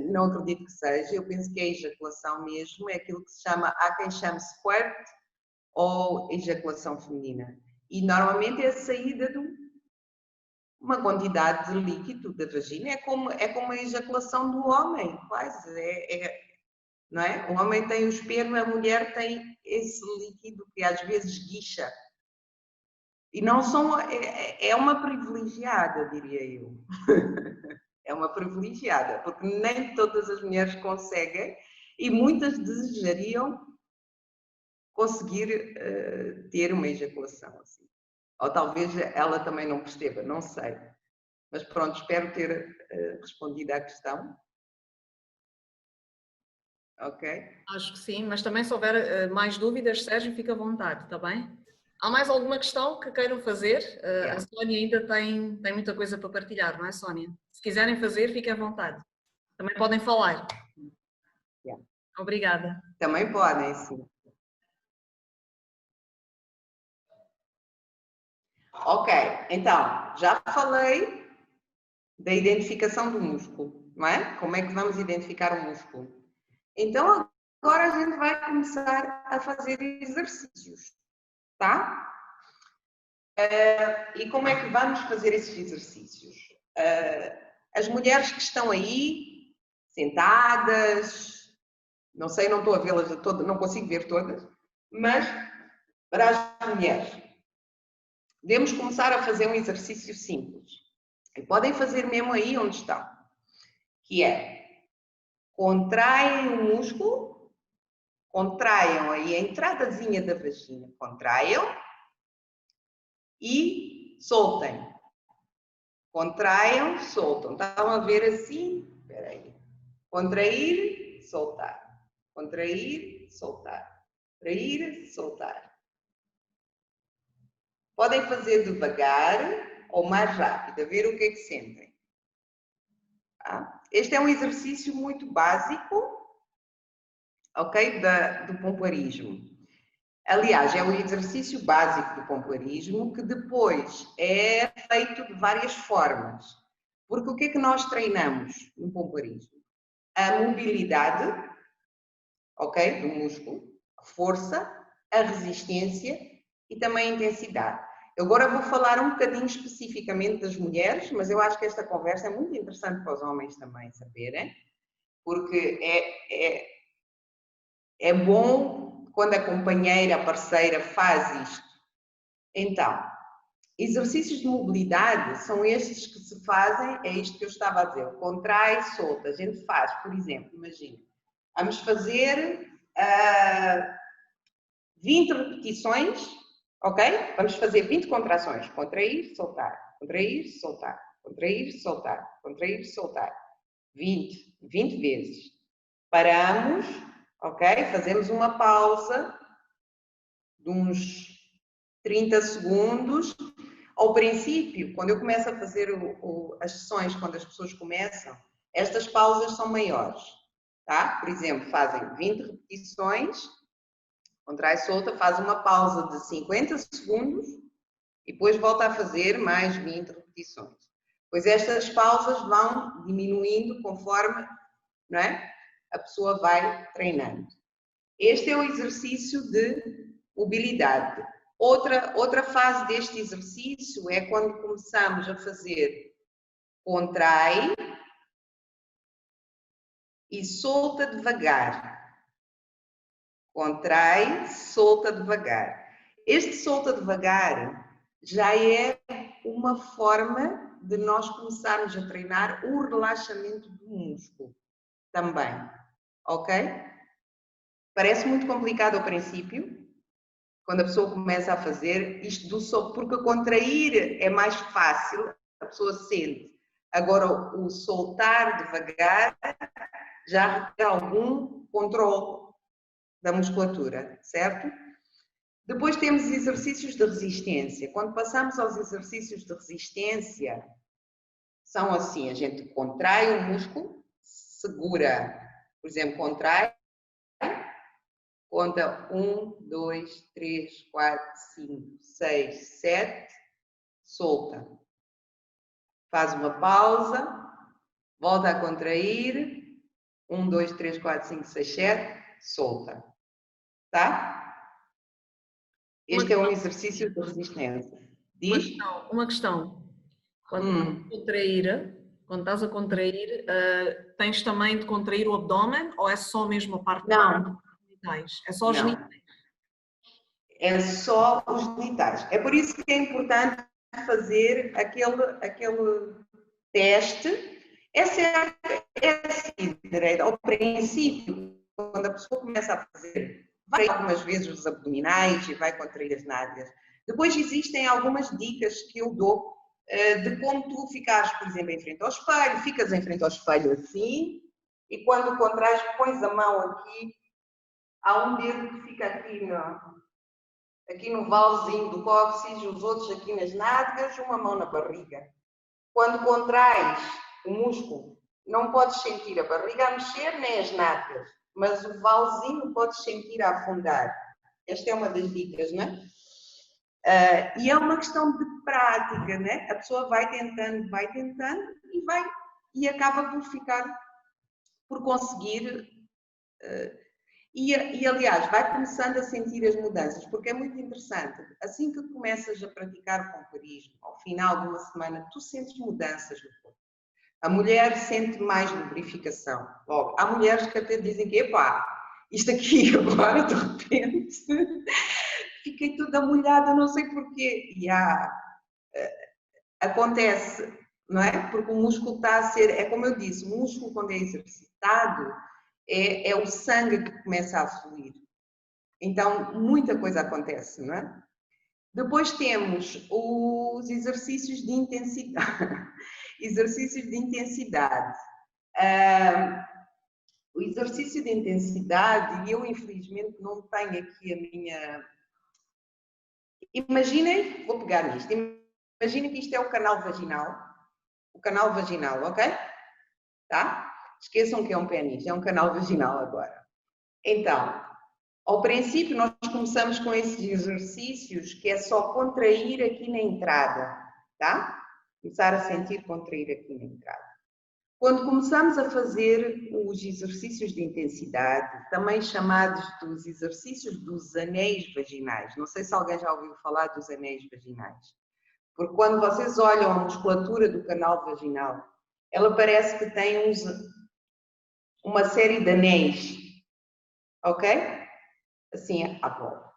não acredito que seja, eu penso que a ejaculação mesmo é aquilo que se chama, há quem chame squirt ou ejaculação feminina. E normalmente é a saída de uma quantidade de líquido da vagina, é como a ejaculação do homem, quase, não é? O homem tem o esperma, a mulher tem esse líquido que às vezes guicha. E não são, é uma privilegiada, diria eu. É uma privilegiada, porque nem todas as mulheres conseguem e muitas desejariam conseguir ter uma ejaculação assim. Ou talvez ela também não perceba, não sei. Mas pronto, espero ter respondido à questão. Ok? Acho que sim, mas também se houver mais dúvidas, Sérgio, fica à vontade, está bem? Há mais alguma questão que queiram fazer? A Sónia ainda tem muita coisa para partilhar, não é, Sónia? Se quiserem fazer, fiquem à vontade. Também podem falar. Obrigada. Também podem, sim. Ok, então, já falei da identificação do músculo, não é? Como é que vamos identificar o músculo? Então, agora a gente vai começar a fazer exercícios, tá? E como é que vamos fazer esses exercícios? As mulheres que estão aí, sentadas, não sei, não estou a vê-las todas, não consigo ver todas, mas para as mulheres, devemos começar a fazer um exercício simples. E podem fazer mesmo aí onde estão, que é, contraem o músculo, contraiam aí a entradazinha da vagina, contraiam e soltem. Contraiam, soltam. Estão a ver assim? Espera aí. Contrair, soltar. Contrair, soltar. Contrair, soltar. Podem fazer devagar ou mais rápido, a ver o que é que sentem. Tá? Este é um exercício muito básico, ok? Do pompoarismo. Aliás, é o exercício básico do pompoarismo que depois é feito de várias formas. Porque o que é que nós treinamos no pompoarismo? A mobilidade, ok? Do músculo, a força, a resistência e também a intensidade. Eu agora vou falar um bocadinho especificamente das mulheres, mas eu acho que esta conversa é muito interessante para os homens também saberem, porque É bom quando a companheira, a parceira faz isto. Então, exercícios de mobilidade são estes que se fazem, é isto que eu estava a dizer, contrai, solta. A gente faz, por exemplo, imagina, vamos fazer 20 repetições, ok? Vamos fazer 20 contrações, contrair, soltar, contrair, soltar, contrair, soltar, contrair, soltar. 20 vezes. Paramos, ok? Fazemos uma pausa de uns 30 segundos. Ao princípio, quando eu começo a fazer as sessões, quando as pessoas começam, estas pausas são maiores, tá? Por exemplo, fazem 20 repetições, contrai, solta, faz uma pausa de 50 segundos e depois volta a fazer mais 20 repetições. Pois estas pausas vão diminuindo conforme, não é? A pessoa vai treinando. Este é o exercício de mobilidade. Outra fase deste exercício é quando começamos a fazer contrai e solta devagar. Contrai, solta devagar. Este solta devagar já é uma forma de nós começarmos a treinar o relaxamento do músculo também, ok? Parece muito complicado ao princípio, quando a pessoa começa a fazer isto do solto, porque contrair é mais fácil, a pessoa sente. Agora, o soltar devagar já requer algum controle da musculatura, certo? Depois temos exercícios de resistência. Quando passamos aos exercícios de resistência, são assim, a gente contrai o músculo, segura, por exemplo, contrai, conta 1, 2, 3, 4, 5, 6, 7, solta. Faz uma pausa, volta a contrair, 1, 2, 3, 4, 5, 6, 7, solta. Tá? Este é um exercício de resistência. Diz? Uma questão. Quando estás a contrair, tens também de contrair o abdômen ou é só mesmo a parte Não. genitais? É só os genitais? É só os genitais. É por isso que é importante fazer aquele teste. É assim, direito. Ao princípio, quando a pessoa começa a fazer, vai algumas vezes os abdominais e vai contrair as nádegas. Depois existem algumas dicas que eu dou de como tu ficares, por exemplo, em frente ao espelho. Ficas em frente ao espelho assim e quando contrais, pões a mão aqui. Há um dedo que fica aqui no valzinho do cóccix, os outros aqui nas nádegas, uma mão na barriga. Quando contrais o músculo, não podes sentir a barriga a mexer nem as nádegas, mas o valzinho podes sentir a afundar. Esta é uma das dicas, não é? E é uma questão de prática, né? A pessoa vai tentando e acaba por conseguir. E aliás, vai começando a sentir as mudanças, porque é muito interessante. Assim que começas a praticar o pompoarismo, ao final de uma semana, tu sentes mudanças no corpo. A mulher sente mais lubrificação. Logo, há mulheres que até dizem que, epá, isto aqui agora, de repente, fiquei toda molhada, não sei porquê. E acontece, não é? Porque o músculo está a ser, é como eu disse, o músculo quando é exercitado, é o sangue que começa a fluir. Então, muita coisa acontece, não é? Depois temos os exercícios de intensidade. Exercícios de intensidade. O exercício de intensidade, eu infelizmente não tenho aqui a minha... Imaginem, vou pegar nisto, imaginem que isto é o canal vaginal. O canal vaginal, ok? Tá? Esqueçam que é um pênis, é um canal vaginal agora. Então, ao princípio nós começamos com esses exercícios que é só contrair aqui na entrada, tá? Começar a sentir contrair aqui na entrada. Quando começamos a fazer os exercícios de intensidade, também chamados dos exercícios dos anéis vaginais, não sei se alguém já ouviu falar dos anéis vaginais, porque quando vocês olham a musculatura do canal vaginal, ela parece que tem uma série de anéis, Ok? Assim, à volta.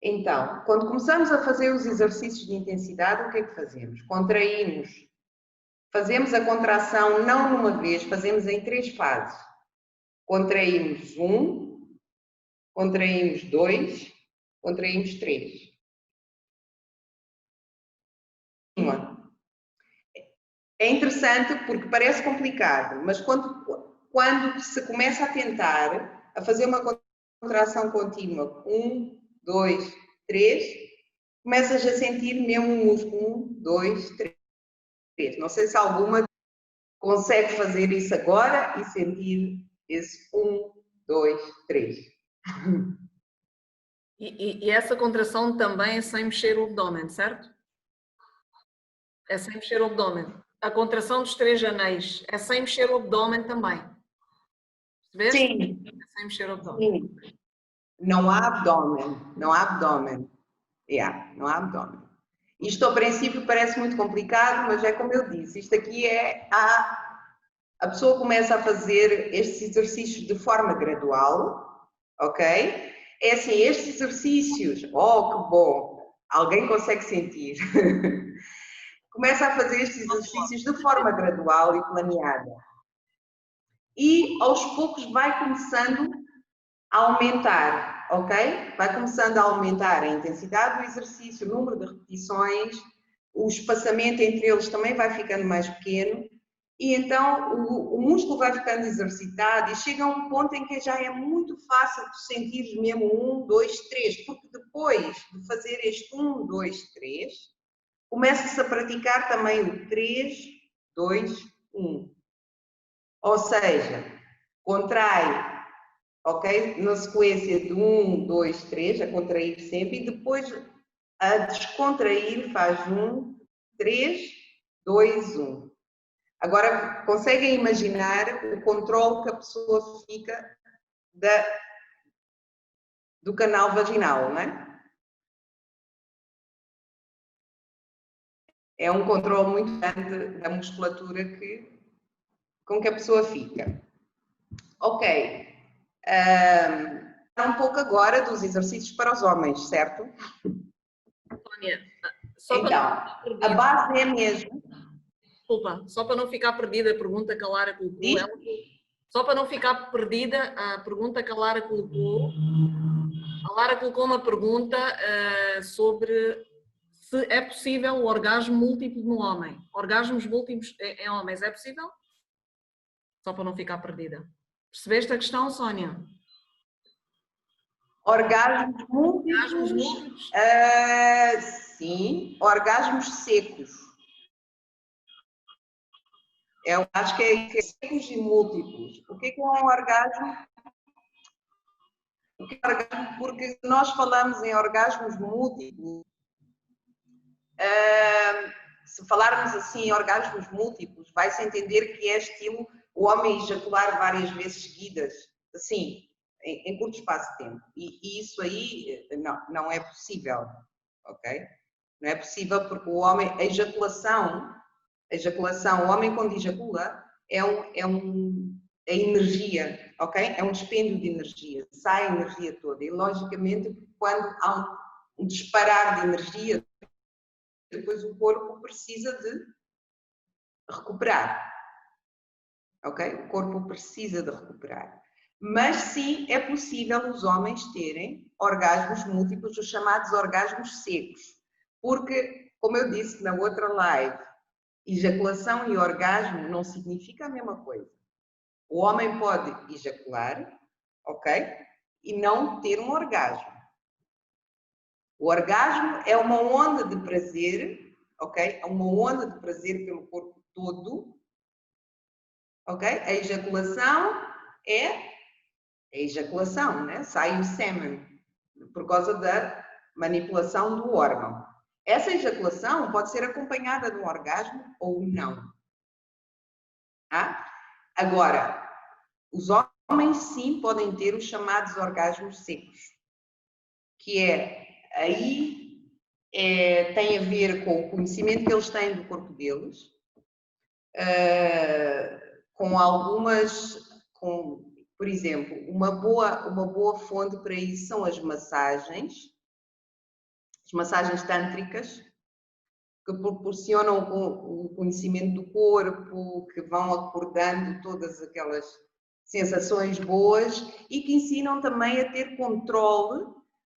Então, quando começamos a fazer os exercícios de intensidade, o que é que fazemos? Contraímos. Fazemos a contração não numa vez, fazemos em 3 fases. Contraímos 1, contraímos 2, contraímos 3. É interessante porque parece complicado, mas quando se começa a tentar a fazer uma contração contínua, 1, 2, 3, começas a sentir mesmo o músculo, 1, 2, 3. Não sei se alguma consegue fazer isso agora e sentir esse 1, 2, 3. E essa contração também é sem mexer o abdômen, certo? É sem mexer o abdômen. A contração dos 3 anéis é sem mexer o abdômen também. Percebeste? Sim. É sem mexer o abdômen. Sim. Não há abdômen. Não há abdômen. Não há abdômen. Isto, ao princípio, parece muito complicado, mas é como eu disse. Isto aqui é... A pessoa começa a fazer estes exercícios de forma gradual, ok? É assim, estes exercícios... Oh, que bom! Alguém consegue sentir. Começa a fazer estes exercícios de forma gradual e planeada. E, aos poucos, vai começando a aumentar, ok? Vai começando a aumentar a intensidade do exercício, o número de repetições, o espaçamento entre eles também vai ficando mais pequeno e então o músculo vai ficando exercitado e chega a um ponto em que já é muito fácil de sentir mesmo 1, 2, 3, porque depois de fazer este 1, 2, 3, começa-se a praticar também o 3, 2, 1. Ou seja, contrai, ok? Na sequência de 1, 2, 3, a contrair sempre e depois a descontrair faz 1, 3, 2, 1. Agora, conseguem imaginar o controle que a pessoa fica do canal vaginal, não é? É um controle muito grande da musculatura com que a pessoa fica. Ok. Um pouco agora dos exercícios para os homens, certo? Sónia, Então, a base é a mesma. Desculpa, só para não ficar perdida a pergunta que a Lara colocou. Só para não ficar perdida a pergunta que a Lara colocou. A Lara colocou uma pergunta sobre se é possível o orgasmo múltiplo no homem. Orgasmos múltiplos em homens é possível? Só para não ficar perdida. Percebeste a questão, Sónia? Orgasmos múltiplos? Sim, orgasmos secos. Eu acho que é secos e múltiplos. O que é um orgasmo? O que é orgasmo? Porque se nós falamos em orgasmos múltiplos, se falarmos assim em orgasmos múltiplos, vai-se entender que é estilo o homem ejacular várias vezes seguidas, assim, em curto espaço de tempo. E isso aí não é possível, ok? Não é possível porque o homem, a ejaculação, o homem quando ejacula é energia, ok? É um dispêndio de energia, sai a energia toda. E logicamente quando há um disparar de energia, depois o corpo precisa de recuperar, ok? O corpo precisa de recuperar. Mas sim, é possível os homens terem orgasmos múltiplos, os chamados orgasmos secos. Porque, como eu disse na outra live, ejaculação e orgasmo não significa a mesma coisa. O homem pode ejacular, ok? E não ter um orgasmo. O orgasmo é uma onda de prazer, ok? É uma onda de prazer pelo corpo todo, ok? A ejaculação é a ejaculação, né? Sai o sêmen por causa da manipulação do órgão. Essa ejaculação pode ser acompanhada de um orgasmo ou não. Tá? Agora, os homens sim podem ter os chamados orgasmos secos, que tem a ver com o conhecimento que eles têm do corpo deles, com Por exemplo, uma boa fonte para isso são as massagens tântricas, que proporcionam o conhecimento do corpo, que vão acordando todas aquelas sensações boas e que ensinam também a ter controle,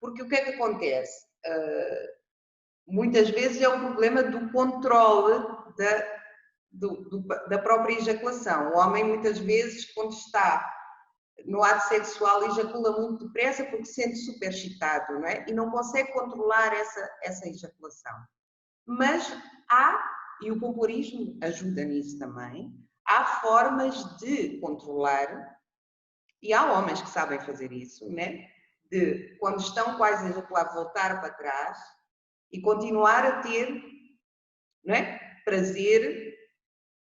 porque o que é que acontece? Muitas vezes é o problema do controle da própria ejaculação. O homem, muitas vezes, quando está no ato sexual, ejacula muito depressa porque se sente super excitado, não é? E não consegue controlar essa ejaculação. Mas e o pompoarismo ajuda nisso também, há formas de controlar, e há homens que sabem fazer isso, né? De, quando estão quase a ejacular, voltar para trás e continuar a ter, não é? Prazer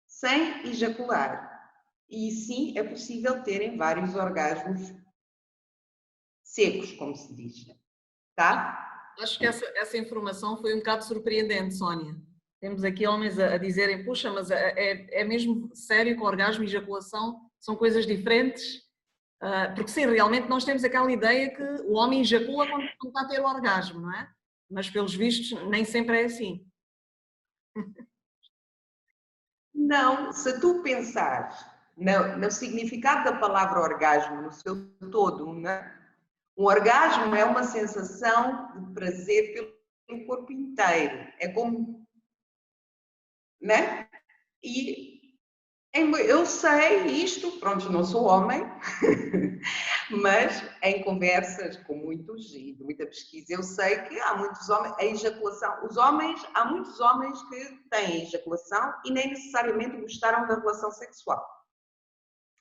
sem ejacular. E sim, é possível terem vários orgasmos secos, como se diz. Tá? Acho que essa informação foi um bocado surpreendente, Sónia. Temos aqui homens a dizerem, puxa, mas é mesmo sério que o orgasmo e ejaculação são coisas diferentes? Porque sim, realmente nós temos aquela ideia que o homem ejacula quando está a ter o orgasmo, não é? Mas pelos vistos nem sempre é assim. Não, se tu pensares no significado da palavra orgasmo, no seu todo, né? Um orgasmo é uma sensação de prazer pelo corpo inteiro. É como, né? E eu sei isto, pronto, não sou homem, mas em conversas com muitos e de muita pesquisa, eu sei que há muitos homens, a ejaculação, há muitos homens que têm ejaculação e nem necessariamente gostaram da relação sexual.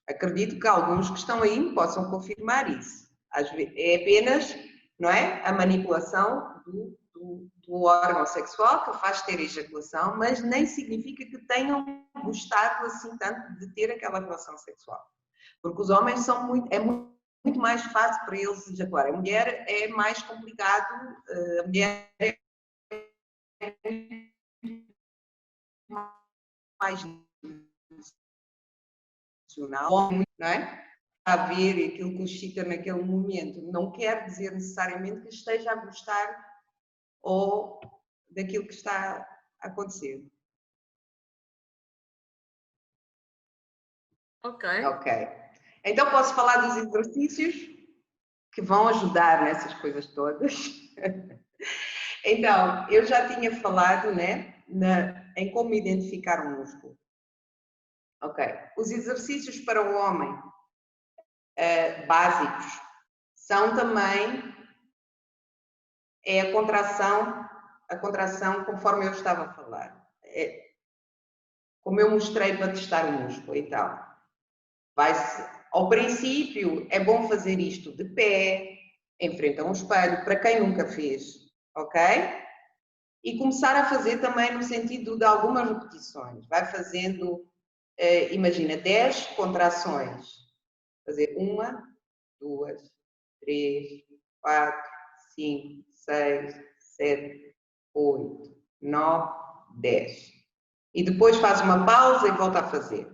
Acredito que alguns que estão aí possam confirmar isso. Às vezes, é apenas, não é, a manipulação do órgão sexual que faz ter ejaculação, mas nem significa que tenham gostado assim tanto de ter aquela relação sexual. Porque os homens é muito mais fácil para eles ejacular. A mulher é mais complicado, a mulher é mais emocional, não é? A ver aquilo que o excita naquele momento. Não quer dizer necessariamente que esteja a gostar ou daquilo que está a acontecer. Ok. Então posso falar dos exercícios que vão ajudar nessas coisas todas. Então, eu já tinha falado, né, em como identificar um músculo. Ok. Os exercícios para o homem básicos são também a contração conforme eu estava a falar. Como eu mostrei para testar o músculo e tal. Ao princípio, é bom fazer isto de pé, em frente a um espelho, para quem nunca fez, ok? E começar a fazer também no sentido de algumas repetições. Vai fazendo, imagina, 10 contrações. Fazer 1, 2, 3, 4, 5, 6, 7, 8, 9, 10. E depois faz uma pausa e volta a fazer.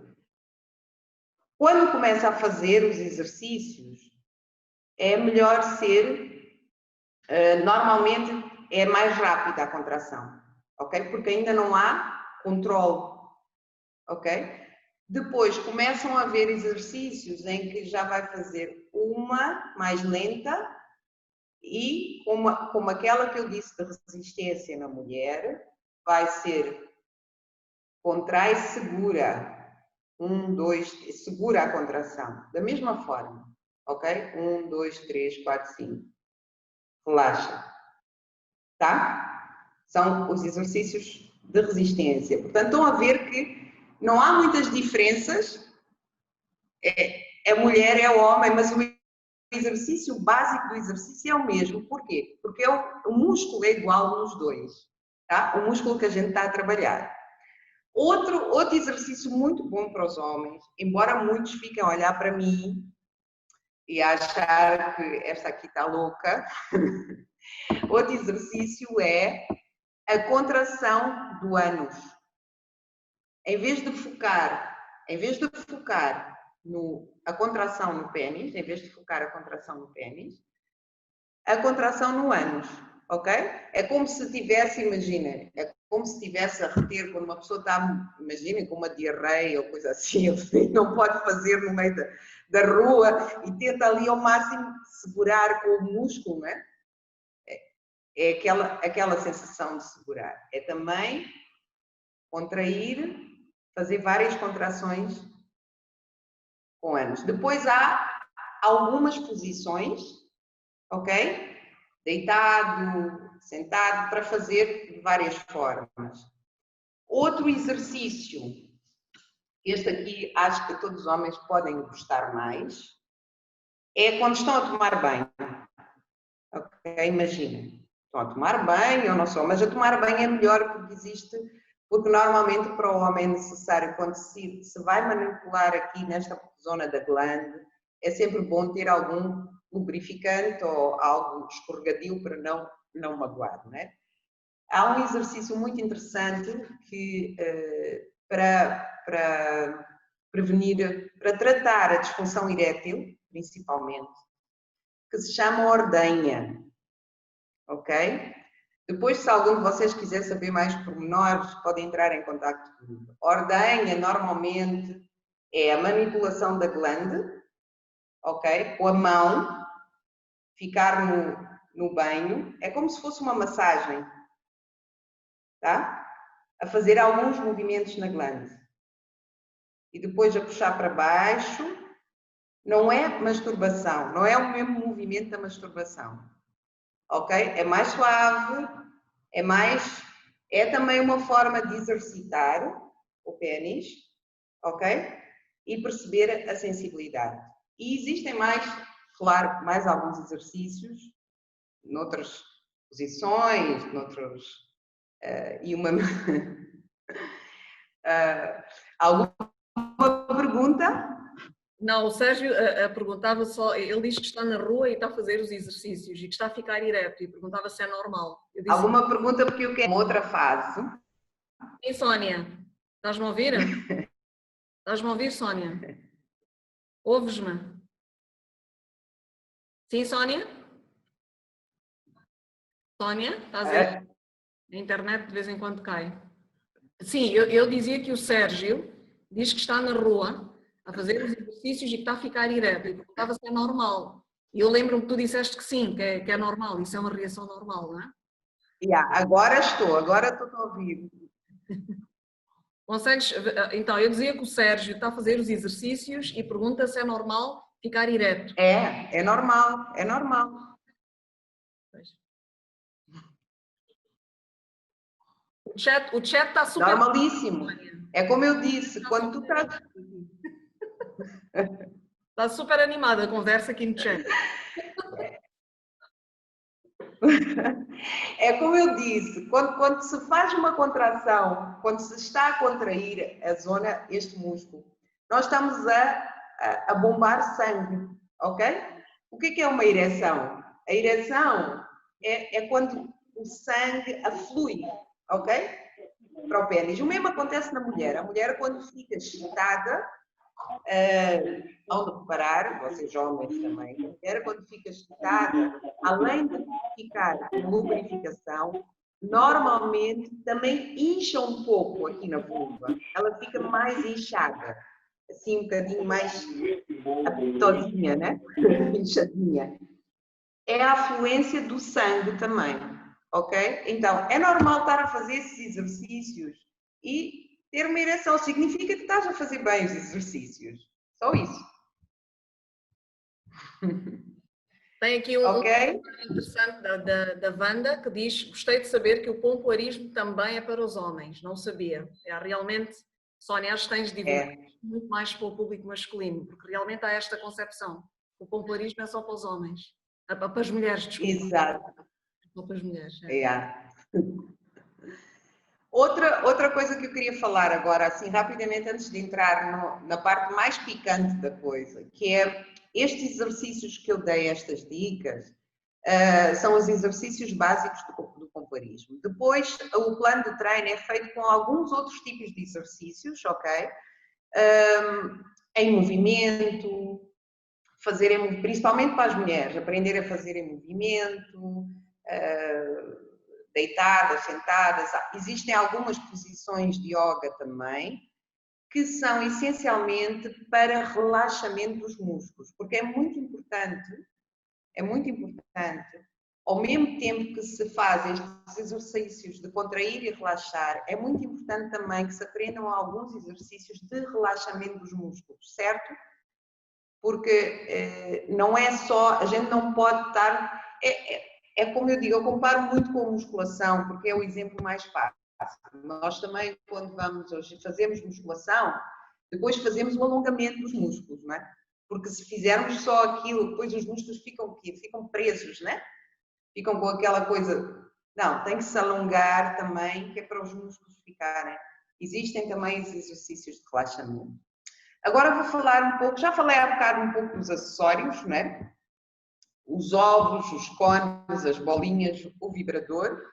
Quando começa a fazer os exercícios, é melhor ser, normalmente é mais rápida a contração, ok? Porque ainda não há controle, ok? Depois começam a haver exercícios em que já vai fazer uma mais lenta e como aquela que eu disse de resistência na mulher, vai ser contrai, segura. 1, 2, segura a contração. Da mesma forma, ok? 1, 2, 3, 4, 5. Relaxa. Tá? São os exercícios de resistência. Portanto, estão a ver que não há muitas diferenças. É mulher, é homem, mas o exercício básico do exercício é o mesmo. Porquê? Porque o músculo é igual nos dois. Tá? O músculo que a gente está a trabalhar. Outro exercício muito bom para os homens, embora muitos fiquem a olhar para mim e a achar que esta aqui está louca, outro exercício é a contração do ânus. Em vez de focar a contração no pênis, em vez de focar a contração no pênis, a contração no ânus, ok? É como se tivesse, imaginem, é como se estivesse a reter quando uma pessoa está, imaginem, com uma diarreia ou coisa assim, não pode fazer no meio da rua e tenta ali ao máximo segurar com o músculo, né? É aquela sensação de segurar. É também contrair, fazer várias contrações com ânus. Depois há algumas posições, ok? Deitado, sentado, para fazer de várias formas. Outro exercício, este aqui acho que todos os homens podem gostar mais, é quando estão a tomar banho. Ok? Imaginem, estão a tomar banho ou não só, mas a tomar banho é melhor porque normalmente para o homem é necessário, quando se vai manipular aqui nesta zona da glande, é sempre bom ter algum lubrificante ou algo escorregadio para não magoar, não é? Há um exercício muito interessante que para prevenir, para tratar a disfunção erétil, principalmente, que se chama ordenha, ok? Depois, se algum de vocês quiser saber mais pormenores, pode entrar em contato comigo. Ordenha, normalmente, é a manipulação da glande, ok? Com a mão, ficar no banho, é como se fosse uma massagem, tá? A fazer alguns movimentos na glande. E depois a puxar para baixo, não é masturbação, não é o mesmo movimento da masturbação, ok? É mais suave, é também uma forma de exercitar o pênis, ok? E perceber a sensibilidade. E existem claro, mais alguns exercícios, noutras posições, e uma... alguma pergunta? Não, o Sérgio perguntava só, ele diz que está na rua e está a fazer os exercícios e que está a ficar ereto e perguntava se é normal. Eu disse, alguma pergunta porque eu quero uma outra fase. Sim, Sónia, estás-me a ouvir? Estás-me a ouvir, Sónia? Ouves-me? Sim, Sónia? Sónia, estás a ver? A internet de vez em quando cai. Sim, eu dizia que o Sérgio diz que está na rua a fazer os exercícios e que está a ficar ereto e perguntava se é normal. E eu lembro-me que tu disseste que sim, que é normal, isso é uma reação normal, não é? Agora estou a ouvir. Consegues? Então, eu dizia que o Sérgio está a fazer os exercícios e pergunta se é normal ficar ereto. É normal, é normal. O chat está super... Normalíssimo. É como eu disse, quando tu estás... Está super animada a conversa aqui no chat. É como eu disse, quando se faz uma contração, quando se está a contrair este músculo, nós estamos a bombar sangue, ok? O que é uma ereção? A ereção é quando o sangue aflui, ok? Para o pênis. O mesmo acontece na mulher. A mulher, quando fica excitada, ao de reparar, vocês homens também, a mulher, quando fica excitada, além de ficar com lubrificação, normalmente também incha um pouco aqui na vulva. Ela fica mais inchada, assim um bocadinho mais apetitosinha, né? Inchadinha. É a afluência do sangue também, ok? Então, é normal estar a fazer esses exercícios e ter uma ereção. Significa que estás a fazer bem os exercícios. Só isso. Tem aqui um interessante da Wanda que diz: gostei de saber que o pompoarismo também é para os homens. Não sabia. Realmente, Sónia, acho que tens de divulgar muito mais para o público masculino, porque realmente há esta concepção. O pompoarismo é só para os homens. Para as mulheres, desculpa. Exato. Só para as mulheres. Outra coisa que eu queria falar agora, assim, rapidamente, antes de entrar na parte mais picante da coisa, que é estes exercícios que eu dei, estas dicas, são os exercícios básicos do pompoarismo. Depois, o plano de treino é feito com alguns outros tipos de exercícios, ok? em movimento, principalmente para as mulheres, aprender a fazer em movimento, deitadas, sentadas. Existem algumas posições de yoga também, que são essencialmente para relaxamento dos músculos, porque é muito importante, ao mesmo tempo que se fazem estes exercícios de contrair e relaxar, é muito importante também que se aprendam alguns exercícios de relaxamento dos músculos, certo? Porque não é só, a gente não pode estar, é como eu digo, eu comparo muito com a musculação, porque é o exemplo mais fácil. Nós também, quando vamos hoje, fazemos musculação, depois fazemos o alongamento dos músculos, não é? Porque se fizermos só aquilo, depois os músculos ficam o quê? Ficam presos, né? Ficam com aquela coisa. Não, tem que se alongar também, que é para os músculos ficarem. Existem também os exercícios de relaxamento. Agora vou falar um pouco, já falei há bocado um pouco dos acessórios, né? Os ovos, os cones, as bolinhas, o vibrador,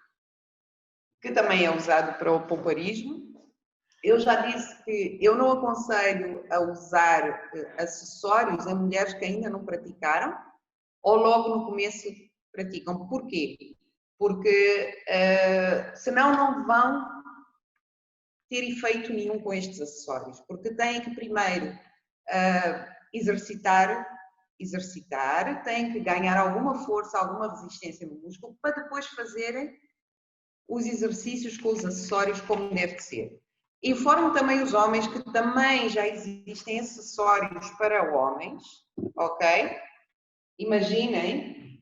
que também é usado para o pompoarismo. Eu já disse que eu não aconselho a usar acessórios em mulheres que ainda não praticaram ou logo no começo praticam. Porquê? Porque senão não vão ter efeito nenhum com estes acessórios, porque têm que primeiro exercitar, têm que ganhar alguma força, alguma resistência no músculo, para depois fazerem os exercícios com os acessórios como deve ser. Informo também os homens que também já existem acessórios para homens, ok? Imaginem,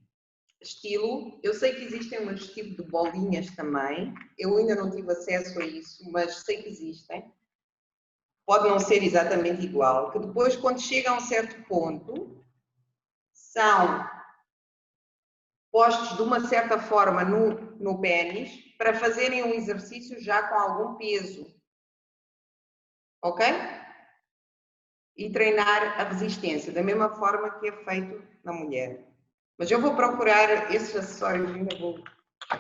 estilo, eu sei que existem um estilo de bolinhas também, eu ainda não tive acesso a isso, mas sei que existem. Pode não ser exatamente igual, que depois, quando chega a um certo ponto, são postos de uma certa forma no pênis para fazerem um exercício já com algum peso. Ok? E treinar a resistência, da mesma forma que é feito na mulher. Mas eu vou procurar esses acessórios, ainda vou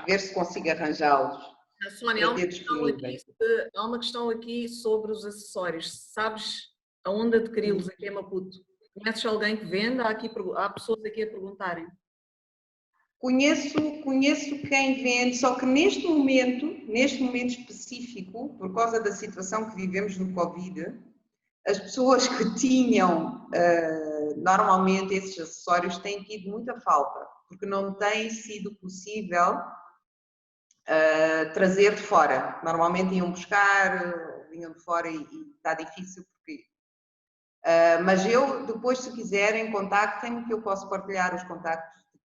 ver se consigo arranjá-los. Sónia, há uma questão aqui sobre os acessórios. Sabes aonde adquiri-los aqui em Maputo? Conheces alguém que venda? Há pessoas aqui a perguntarem. Conheço quem vende, só que neste momento específico, por causa da situação que vivemos no Covid, as pessoas que tinham normalmente esses acessórios têm tido muita falta, porque não tem sido possível trazer de fora. Normalmente iam buscar, vinham de fora e está difícil porque... mas eu, depois, se quiserem, contactem-me que eu posso partilhar os contactos de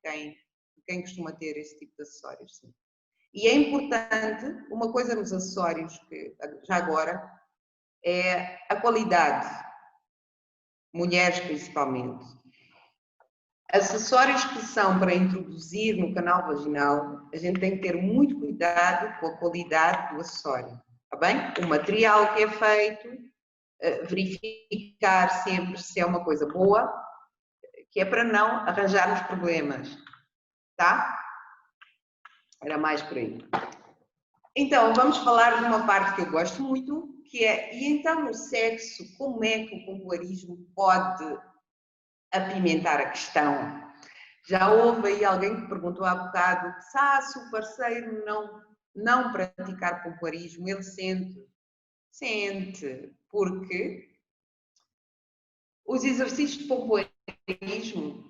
quem costuma ter esse tipo de acessórios. Sim. E é importante, uma coisa nos acessórios, que já agora, é a qualidade. Mulheres principalmente. Acessórios que são para introduzir no canal vaginal, a gente tem que ter muito cuidado com a qualidade do acessório, está bem? O material que é feito, verificar sempre se é uma coisa boa, que é para não arranjarmos problemas, tá? Era mais por aí. Então, vamos falar de uma parte que eu gosto muito, que é, e então no sexo, como é que o pompoarismo pode apimentar a questão? Já houve aí alguém que perguntou há bocado se o parceiro não praticar pompoarismo, ele sente, porque os exercícios de pompoarismo,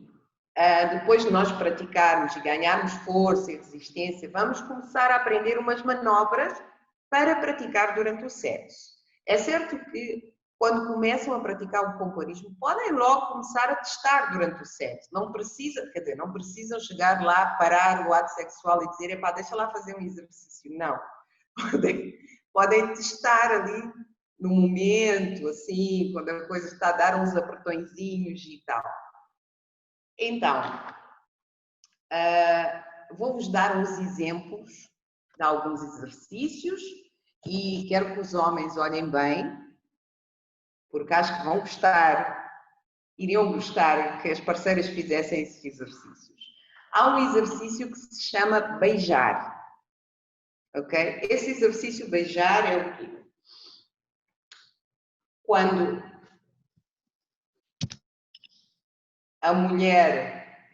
depois de nós praticarmos e ganharmos força e resistência, vamos começar a aprender umas manobras para praticar durante o sexo. É certo que quando começam a praticar o pompoarismo, podem logo começar a testar durante o sexo. Não precisam chegar lá, parar o ato sexual e dizer, epá, deixa lá fazer um exercício. Não. Podem testar ali no momento, assim, quando a coisa está a dar uns apertõezinhos e tal. Então, vou-vos dar uns exemplos de alguns exercícios e quero que os homens olhem bem, porque acho que iriam gostar que as parceiras fizessem esses exercícios. Há um exercício que se chama beijar, ok? Esse exercício beijar é o quê? Quando a mulher,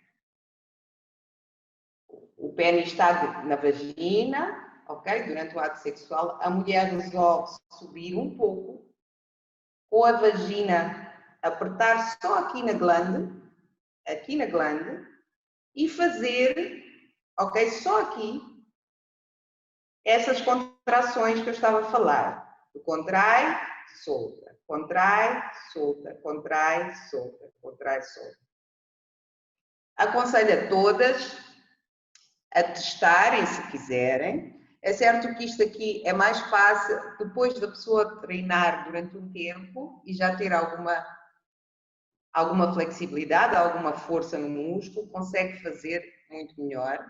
o pênis está na vagina, ok? Durante o ato sexual, a mulher resolve subir um pouco, com a vagina apertar só aqui na glande, e fazer, ok? Só aqui, essas contrações que eu estava a falar. Contrai, solta, contrai, solta, contrai, solta, contrai, solta. Aconselho a todas a testarem se quiserem. É certo que isto aqui é mais fácil depois da pessoa treinar durante um tempo e já ter alguma flexibilidade, alguma força no músculo, consegue fazer muito melhor,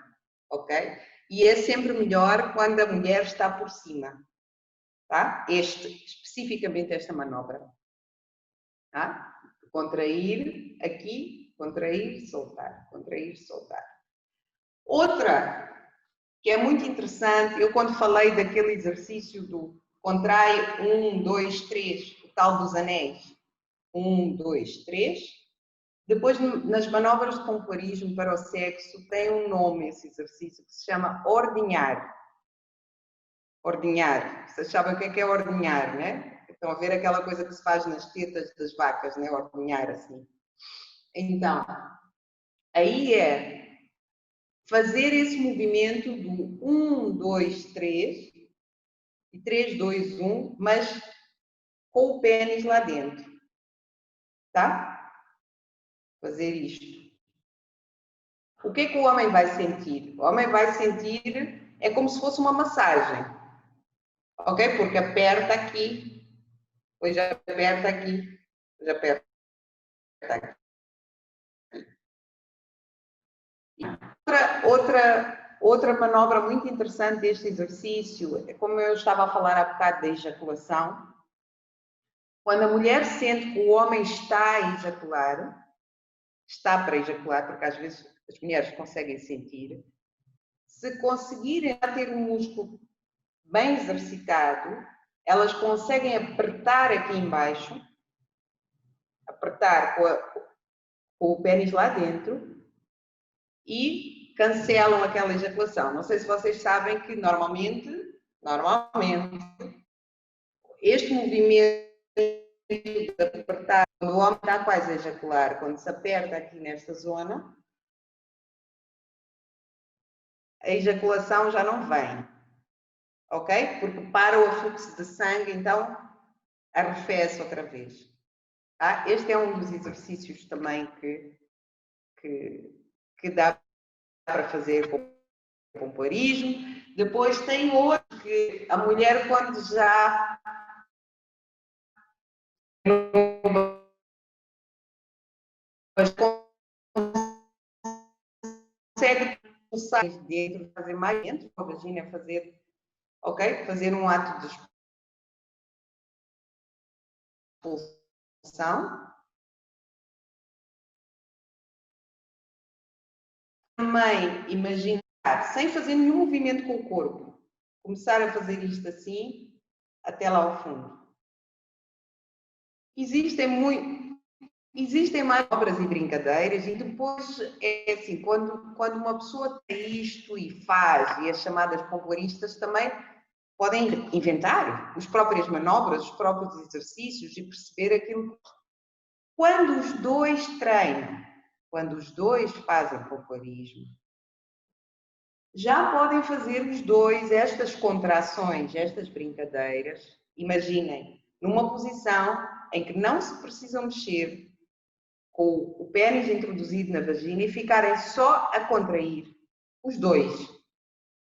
ok? E é sempre melhor quando a mulher está por cima, tá? Especificamente esta manobra, tá? Contrair aqui, contrair, soltar, contrair, soltar. Outra que é muito interessante, eu quando falei daquele exercício do contrai 1, 2, 3, o tal dos anéis, 1, 2, 3, depois nas manobras de pompoarismo para o sexo tem um nome esse exercício que se chama ordinhar. Ordinhar, vocês sabem o que é ordinhar, né? Estão a ver aquela coisa que se faz nas tetas das vacas, né? Ordinhar assim. Então, aí é fazer esse movimento do 1, 2, 3 e 3, 2, 1, mas com o pênis lá dentro, tá? Fazer isto. O que é que o homem vai sentir? O homem vai sentir, é como se fosse uma massagem, ok? Porque aperta aqui, depois aperta aqui, depois aperta aqui. Outra manobra muito interessante deste exercício, é como eu estava a falar há bocado da ejaculação, quando a mulher sente que o homem está a ejacular, está para ejacular, porque às vezes as mulheres conseguem sentir, se conseguirem ter um músculo bem exercitado, elas conseguem apertar aqui embaixo, apertar com o pênis lá dentro e cancelam aquela ejaculação. Não sei se vocês sabem que normalmente, este movimento de apertar, quando o homem está quase a ejacular, quando se aperta aqui nesta zona, a ejaculação já não vem, ok? Porque para o fluxo de sangue, então arrefece outra vez. Tá? Este é um dos exercícios também que dá para fazer com o pompoarismo. Depois tem outro que a mulher, quando já consegue pulsar dentro, fazer mais dentro, a vagina fazer, ok? Fazer um ato de expulsão. Também imaginar, sem fazer nenhum movimento com o corpo, começar a fazer isto assim, até lá ao fundo. Existem manobras e brincadeiras e depois é assim, quando uma pessoa tem isto e faz, e as chamadas pompoaristas também podem inventar as próprias manobras, os próprios exercícios e perceber aquilo. Quando os dois treinam, quando os dois fazem pompoarismo, já podem fazer os dois estas contrações, estas brincadeiras. Imaginem, numa posição em que não se precisam mexer, com o pênis introduzido na vagina e ficarem só a contrair, os dois.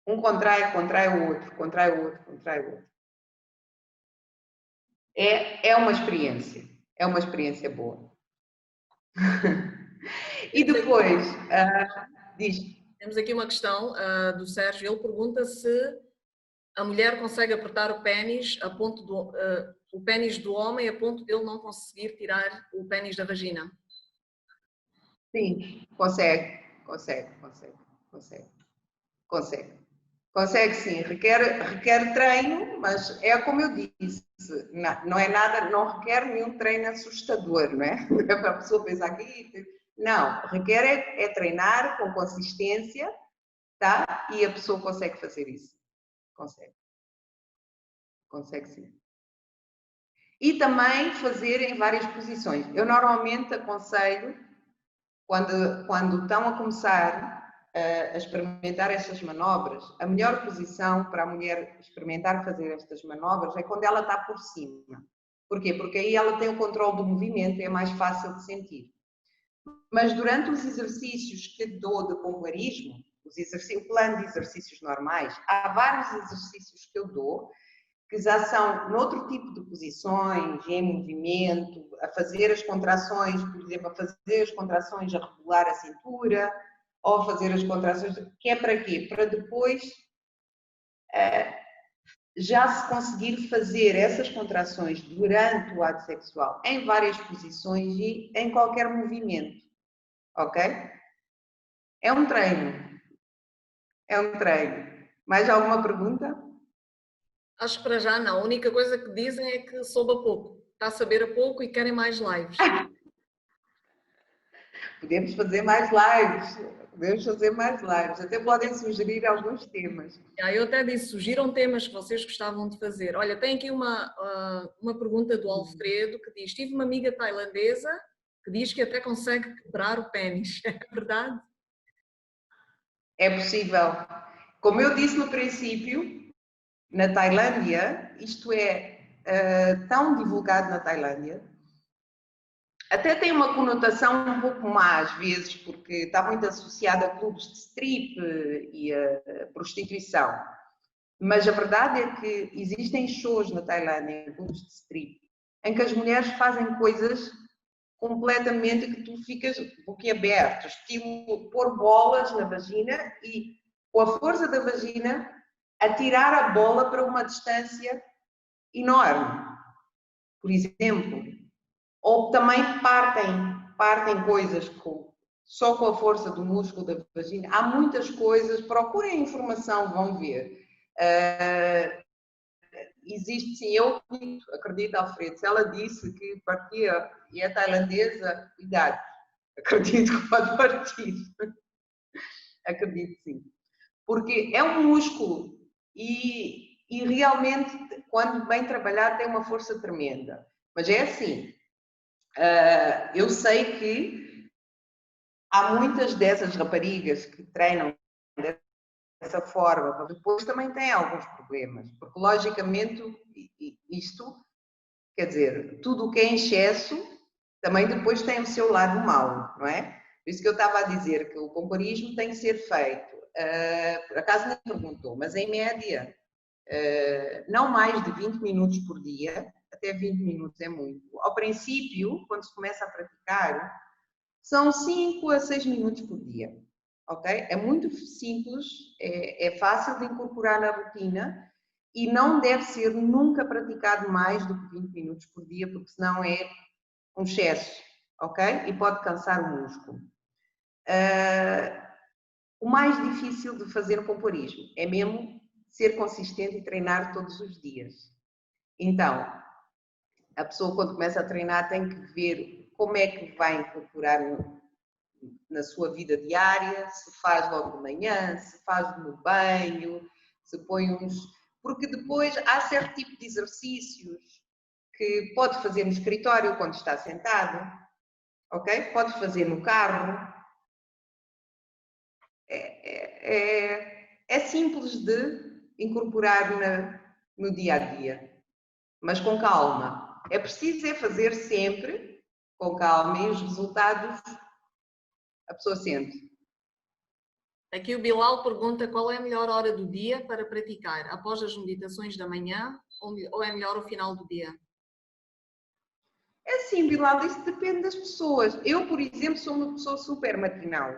Um contrai, contrai o outro, contrai o outro, contrai o outro. É uma experiência boa. E depois, diz. Temos aqui uma questão do Sérgio, ele pergunta se a mulher consegue apertar o pênis a ponto o pênis do homem a ponto de ele não conseguir tirar o pênis da vagina. Sim, consegue sim, requer treino, mas é como eu disse, não requer nenhum treino assustador, não é? Para a pessoa pensar aqui, Não, requer é treinar com consistência, tá? E a pessoa consegue fazer isso. Consegue. Consegue sim. E também fazer em várias posições. Eu normalmente aconselho, quando estão a começar a experimentar estas manobras, a melhor posição para a mulher experimentar fazer estas manobras é quando ela está por cima. Porquê? Porque aí ela tem o controle do movimento e é mais fácil de sentir. Mas durante os exercícios que dou de pompoarismo, o plano de exercícios normais, há vários exercícios que eu dou que já são noutro tipo de posições, em movimento, a fazer as contrações, por exemplo, a fazer as contrações a regular a cintura, ou a fazer as contrações, que é para quê? Para depois já se conseguir fazer essas contrações durante o ato sexual em várias posições e em qualquer movimento, ok? É um treino. É um treino. Mais alguma pergunta? Acho que para já não. A única coisa que dizem é que soube a pouco. Está a saber a pouco e querem mais lives. Podemos fazer mais lives. Podemos fazer mais lives. Até podem sugerir alguns temas. Eu até disse, sugiram temas que vocês gostavam de fazer. Olha, tem aqui uma pergunta do Alfredo que diz: tive uma amiga tailandesa que diz que até consegue quebrar o pênis. É verdade? É possível. Como eu disse no princípio, na Tailândia, isto é tão divulgado na Tailândia, até tem uma conotação um pouco má às vezes, porque está muito associado a clubes de strip e a prostituição. Mas a verdade é que existem shows na Tailândia, clubes de strip, em que as mulheres fazem coisas completamente que tu ficas boquiaberto, estilo pôr bolas na vagina e, com a força da vagina, atirar a bola para uma distância enorme, por exemplo. Ou também partem coisas só com a força do músculo da vagina. Há muitas coisas, procurem informação, vão ver. Existe sim, eu acredito, Alfredo, se ela disse que partia e é tailandesa, cuidado, acredito que pode partir. Acredito sim. Porque é um músculo e realmente, quando bem trabalhado, tem uma força tremenda. Mas é assim, eu sei que há muitas dessas raparigas que treinam dessa forma, depois também têm alguns problemas, porque logicamente isto, quer dizer, tudo o que é em excesso também depois tem o seu lado mau, não é? Por isso que eu estava a dizer que o pompoarismo tem que ser feito, por acaso nem perguntou, mas em média, não mais de 20 minutos por dia, até 20 minutos é muito. Ao princípio, quando se começa a praticar, são 5 a 6 minutos por dia, ok? É muito simples, é fácil de incorporar na rotina e não deve ser nunca praticado mais do que 20 minutos por dia, porque senão é um excesso, ok? E pode cansar o músculo. O mais difícil de fazer o pompoarismo é mesmo ser consistente e treinar todos os dias. Então, a pessoa quando começa a treinar tem que ver como é que vai incorporar na sua vida diária, se faz logo de manhã, se faz no banho, se põe uns... Porque depois há certo tipo de exercícios que pode fazer no escritório quando está sentado, ok? Pode fazer no carro. É simples de incorporar no dia a dia, mas com calma. É preciso fazer sempre com calma e os resultados a pessoa sente. Aqui o Bilal pergunta qual é a melhor hora do dia para praticar, após as meditações da manhã ou é melhor o final do dia? É assim, Bilal, isso depende das pessoas. Eu, por exemplo, sou uma pessoa super matinal.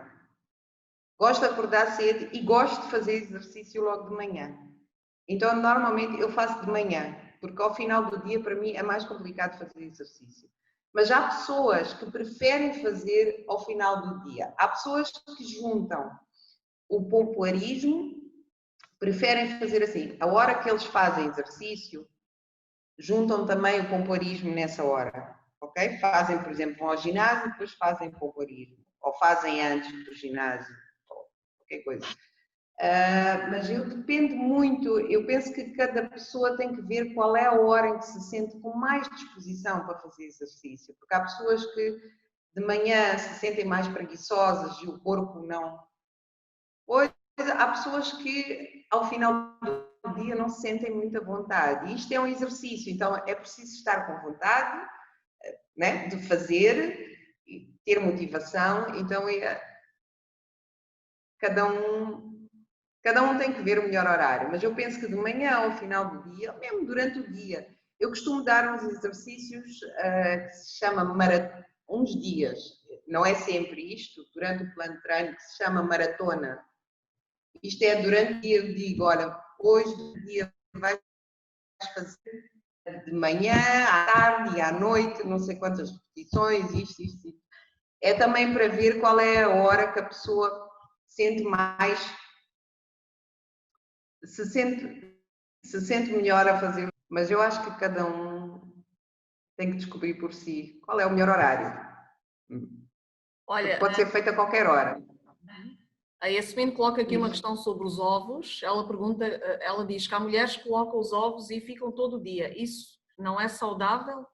Gosto de acordar cedo e gosto de fazer exercício logo de manhã. Então, normalmente, eu faço de manhã, porque ao final do dia, para mim, é mais complicado fazer exercício. Mas há pessoas que preferem fazer ao final do dia. Há pessoas que juntam o pompoarismo, preferem fazer assim. A hora que eles fazem exercício, juntam também o pompoarismo nessa hora. Ok? Fazem, por exemplo, vão ao ginásio e depois fazem pompoarismo. ou fazem antes do ginásio, ou qualquer coisa. Mas eu depende muito, eu penso que cada pessoa tem que ver qual é a hora em que se sente com mais disposição para fazer exercício, porque há pessoas que de manhã se sentem mais preguiçosas e o corpo não. Hoje há pessoas que ao final do dia não se sentem muita vontade, e isto é um exercício, então é preciso estar com vontade, né, de fazer, e ter motivação, então cada um tem que ver o melhor horário, mas eu penso que de manhã ao final do dia, mesmo durante o dia, eu costumo dar uns exercícios que se chama uns dias, não é sempre isto, durante o plano de treino, que se chama maratona. Isto é durante o dia, eu digo, olha, hoje do dia vais fazer de manhã, à tarde e à noite, não sei quantas repetições, isto. É também para ver qual é a hora que a pessoa sente mais, se sente melhor a fazer, mas eu acho que cada um tem que descobrir por si qual é o melhor horário. Olha, pode ser feito a qualquer hora. a Yasmin coloca aqui uma questão sobre os ovos. Ela pergunta, ela diz que há mulheres que colocam os ovos e ficam todo o dia. Isso não é saudável?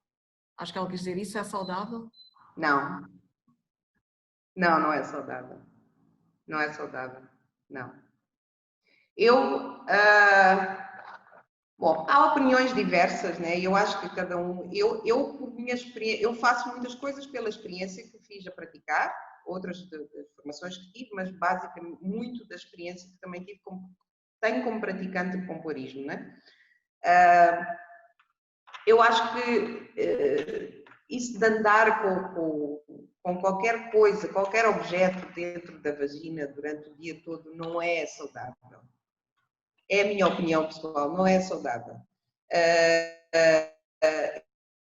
Acho que ela quis dizer isso é saudável? Não. Não é saudável. Não é saudável. Não. Bom, há opiniões diversas, né? Eu acho que cada um. Eu por minha experiência, eu faço muitas coisas pela experiência que fiz a praticar, outras de formações que tive, mas basicamente muito da experiência que também tive tenho como praticante de pompoarismo, né? Eu acho que isso de andar com qualquer coisa, qualquer objeto dentro da vagina durante o dia todo não é saudável. É a minha opinião pessoal, não é saudável.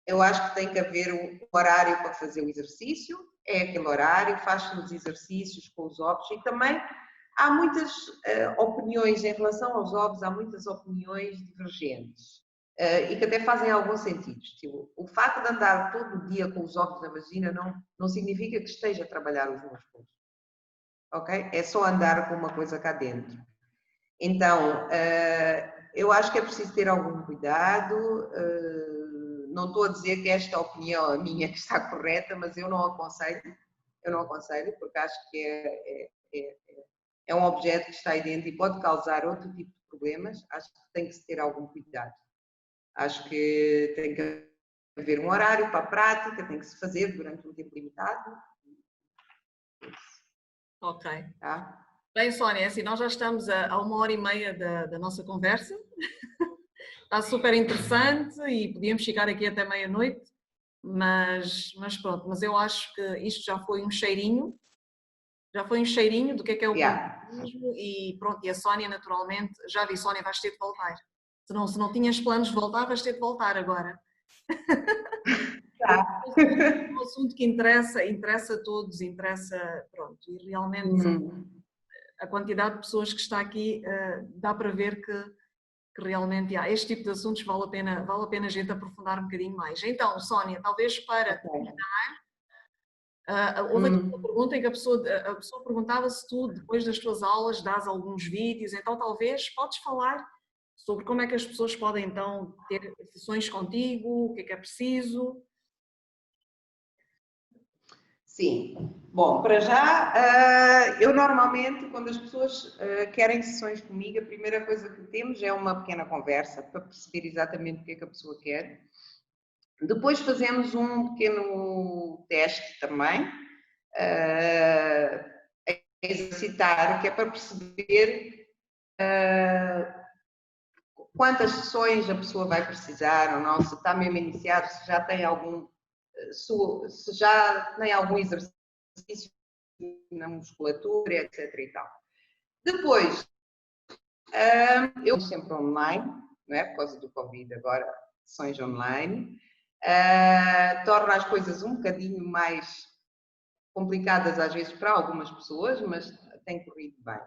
Eu acho que tem que haver um horário para fazer o exercício, é aquele horário, faz-se os exercícios com os ovos e também há muitas opiniões em relação aos ovos, há muitas opiniões divergentes. E que até fazem algum sentido. Tipo, o facto de andar todo o dia com os ovos na vagina não significa que esteja a trabalhar os músculos. Ok? É só andar com uma coisa cá dentro. Então, eu acho que é preciso ter algum cuidado. Não estou a dizer que esta opinião, a minha, que está correta, mas eu não aconselho. Eu não aconselho, porque acho que é um objeto que está aí dentro e pode causar outro tipo de problemas. Acho que tem que se ter algum cuidado. Acho que tem que haver um horário para a prática, tem que se fazer durante um tempo limitado. Ok. Tá? Bem, Sónia, assim, nós já estamos a 1h30 da nossa conversa. Está super interessante e podíamos ficar aqui até meia-noite, mas pronto, mas eu acho que isto já foi um cheirinho do que é o pompoarismo e pronto, e a Sónia naturalmente, já vi, Sónia, vais ter de voltar. Se não tinhas planos de voltar, vais ter de voltar agora. Tá. É um assunto que interessa a todos, pronto, e realmente a quantidade de pessoas que está aqui dá para ver que realmente este tipo de assuntos vale a pena a gente aprofundar um bocadinho mais. Então, Sónia, talvez para terminar, houve aqui uma pergunta em que a pessoa perguntava se tu, depois das tuas aulas, dás alguns vídeos, então talvez podes falar sobre como é que as pessoas podem então ter sessões contigo, o que é preciso. Sim. Bom, para já, eu normalmente, quando as pessoas querem sessões comigo, a primeira coisa que temos é uma pequena conversa para perceber exatamente o que é que a pessoa quer. Depois fazemos um pequeno teste também, a exercitar, que é para perceber quantas sessões a pessoa vai precisar ou não, se está mesmo iniciado, se já tem algum exercício na musculatura, etc. e tal. Depois, eu sempre online, não é? Por causa do Covid agora, sessões online, torna as coisas um bocadinho mais complicadas às vezes para algumas pessoas, mas tem corrido bem.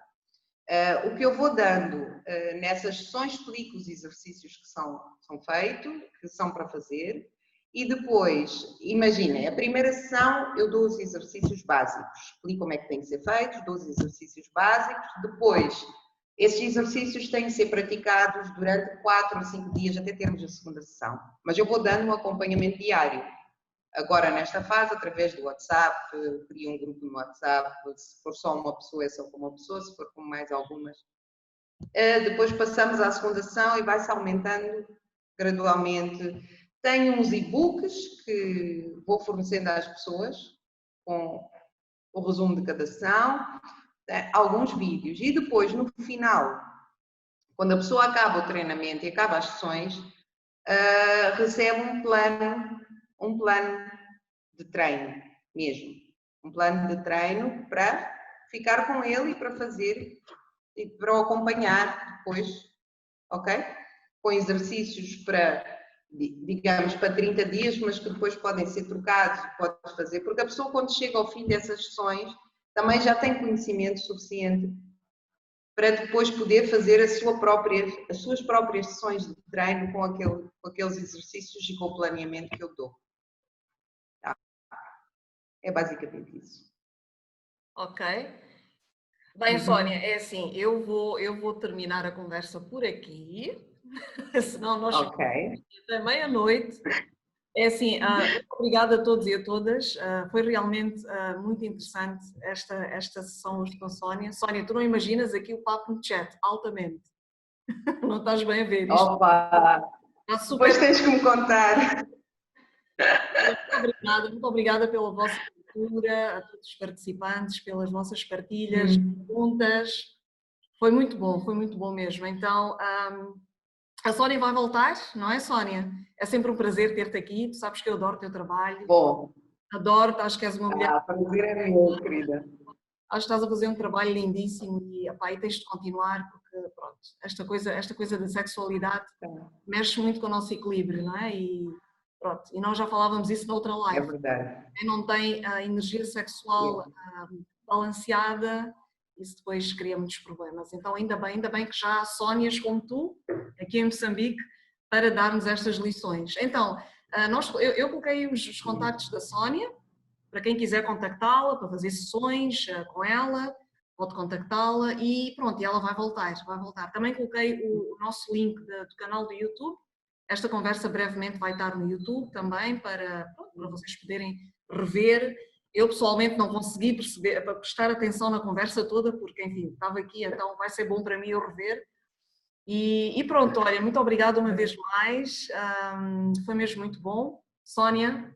O que eu vou dando nessas sessões, explico os exercícios que são feitos, que são para fazer, E depois, imaginem, a primeira sessão eu dou os exercícios básicos, explico como é que têm que ser feitos, dou os exercícios básicos, depois esses exercícios têm que ser praticados durante 4 ou 5 dias até termos a segunda sessão, mas eu vou dando um acompanhamento diário. Agora, nesta fase, através do WhatsApp, crio um grupo no WhatsApp, se for só uma pessoa é só com uma pessoa, se for com mais algumas. Depois passamos à segunda sessão e vai-se aumentando gradualmente. Tenho uns e-books que vou fornecendo às pessoas com o resumo de cada sessão, alguns vídeos. E depois, no final, quando a pessoa acaba o treinamento e acaba as sessões, recebe um plano de treino mesmo. Um plano de treino para ficar com ele e para fazer e para o acompanhar depois, ok? Com exercícios para, digamos, para 30 dias, mas que depois podem ser trocados, pode fazer, porque a pessoa quando chega ao fim dessas sessões também já tem conhecimento suficiente para depois poder fazer as suas próprias sessões de treino com aqueles exercícios e com o planeamento que eu dou. Tá? É basicamente isso. Ok. Bem, Sónia, é assim, eu vou terminar a conversa por aqui, senão nós ficamos até meia-noite. É assim, muito obrigada a todos e a todas, foi realmente muito interessante esta sessão hoje com a Sónia. Sónia, tu não imaginas aqui o papo no chat, altamente. Não estás bem a ver isto? Opa! Depois tens que me contar. Muito obrigada pela vossa cultura, a todos os participantes, pelas vossas partilhas, perguntas. Foi muito bom mesmo. Então, a Sónia vai voltar, não é, Sónia? É sempre um prazer ter-te aqui. Tu sabes que eu adoro o teu trabalho. Bom. Adoro, acho que és uma mulher. Prazer é meu, querida. Acho que estás a fazer um trabalho lindíssimo e tens de continuar, porque pronto, esta coisa da sexualidade mexe muito com o nosso equilíbrio, não é? E pronto, e nós já falávamos isso na outra live. É verdade. Quem não tem a energia sexual balanceada, isso depois cria muitos problemas. Então ainda bem que já há Sónias como tu, aqui em Moçambique, para darmos estas lições. Então, eu coloquei os contactos da Sónia, para quem quiser contactá-la, para fazer sessões com ela, pode contactá-la e pronto, e ela vai voltar. Também coloquei o nosso link do canal do YouTube. Esta conversa brevemente vai estar no YouTube também, para vocês poderem rever. Eu pessoalmente não consegui prestar atenção na conversa toda, porque enfim, estava aqui, então vai ser bom para mim eu rever. E pronto, olha, muito obrigada uma vez mais, foi mesmo muito bom. Sónia,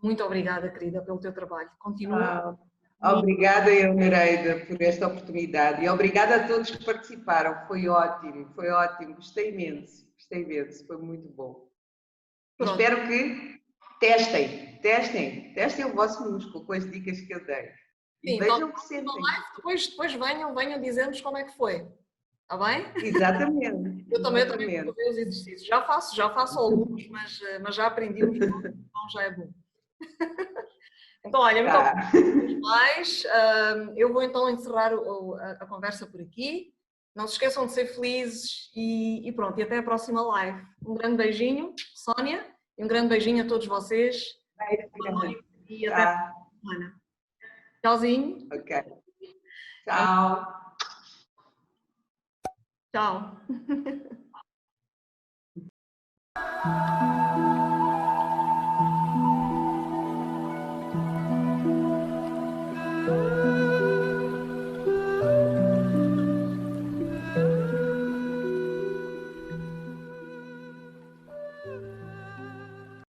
muito obrigada, querida, pelo teu trabalho. Continua. Obrigada, eu, Nereida, por esta oportunidade e obrigada a todos que participaram. Foi ótimo, gostei imenso, foi muito bom. Espero que testem o vosso músculo com as dicas que eu dei. E sim, vejam que sentem. Depois venham dizer-nos como é que foi. Está bem? Exatamente. Eu também vou ver os exercícios. Já faço alguns, mas já aprendi uns, então já é bom. Então, olha, muito obrigada mais. Eu vou então encerrar a conversa por aqui. Não se esqueçam de ser felizes e pronto, e até a próxima live. Um grande beijinho, Sónia, e um grande beijinho a todos vocês. E até a semana. Tchauzinho. Ok. Tchau. Tchau.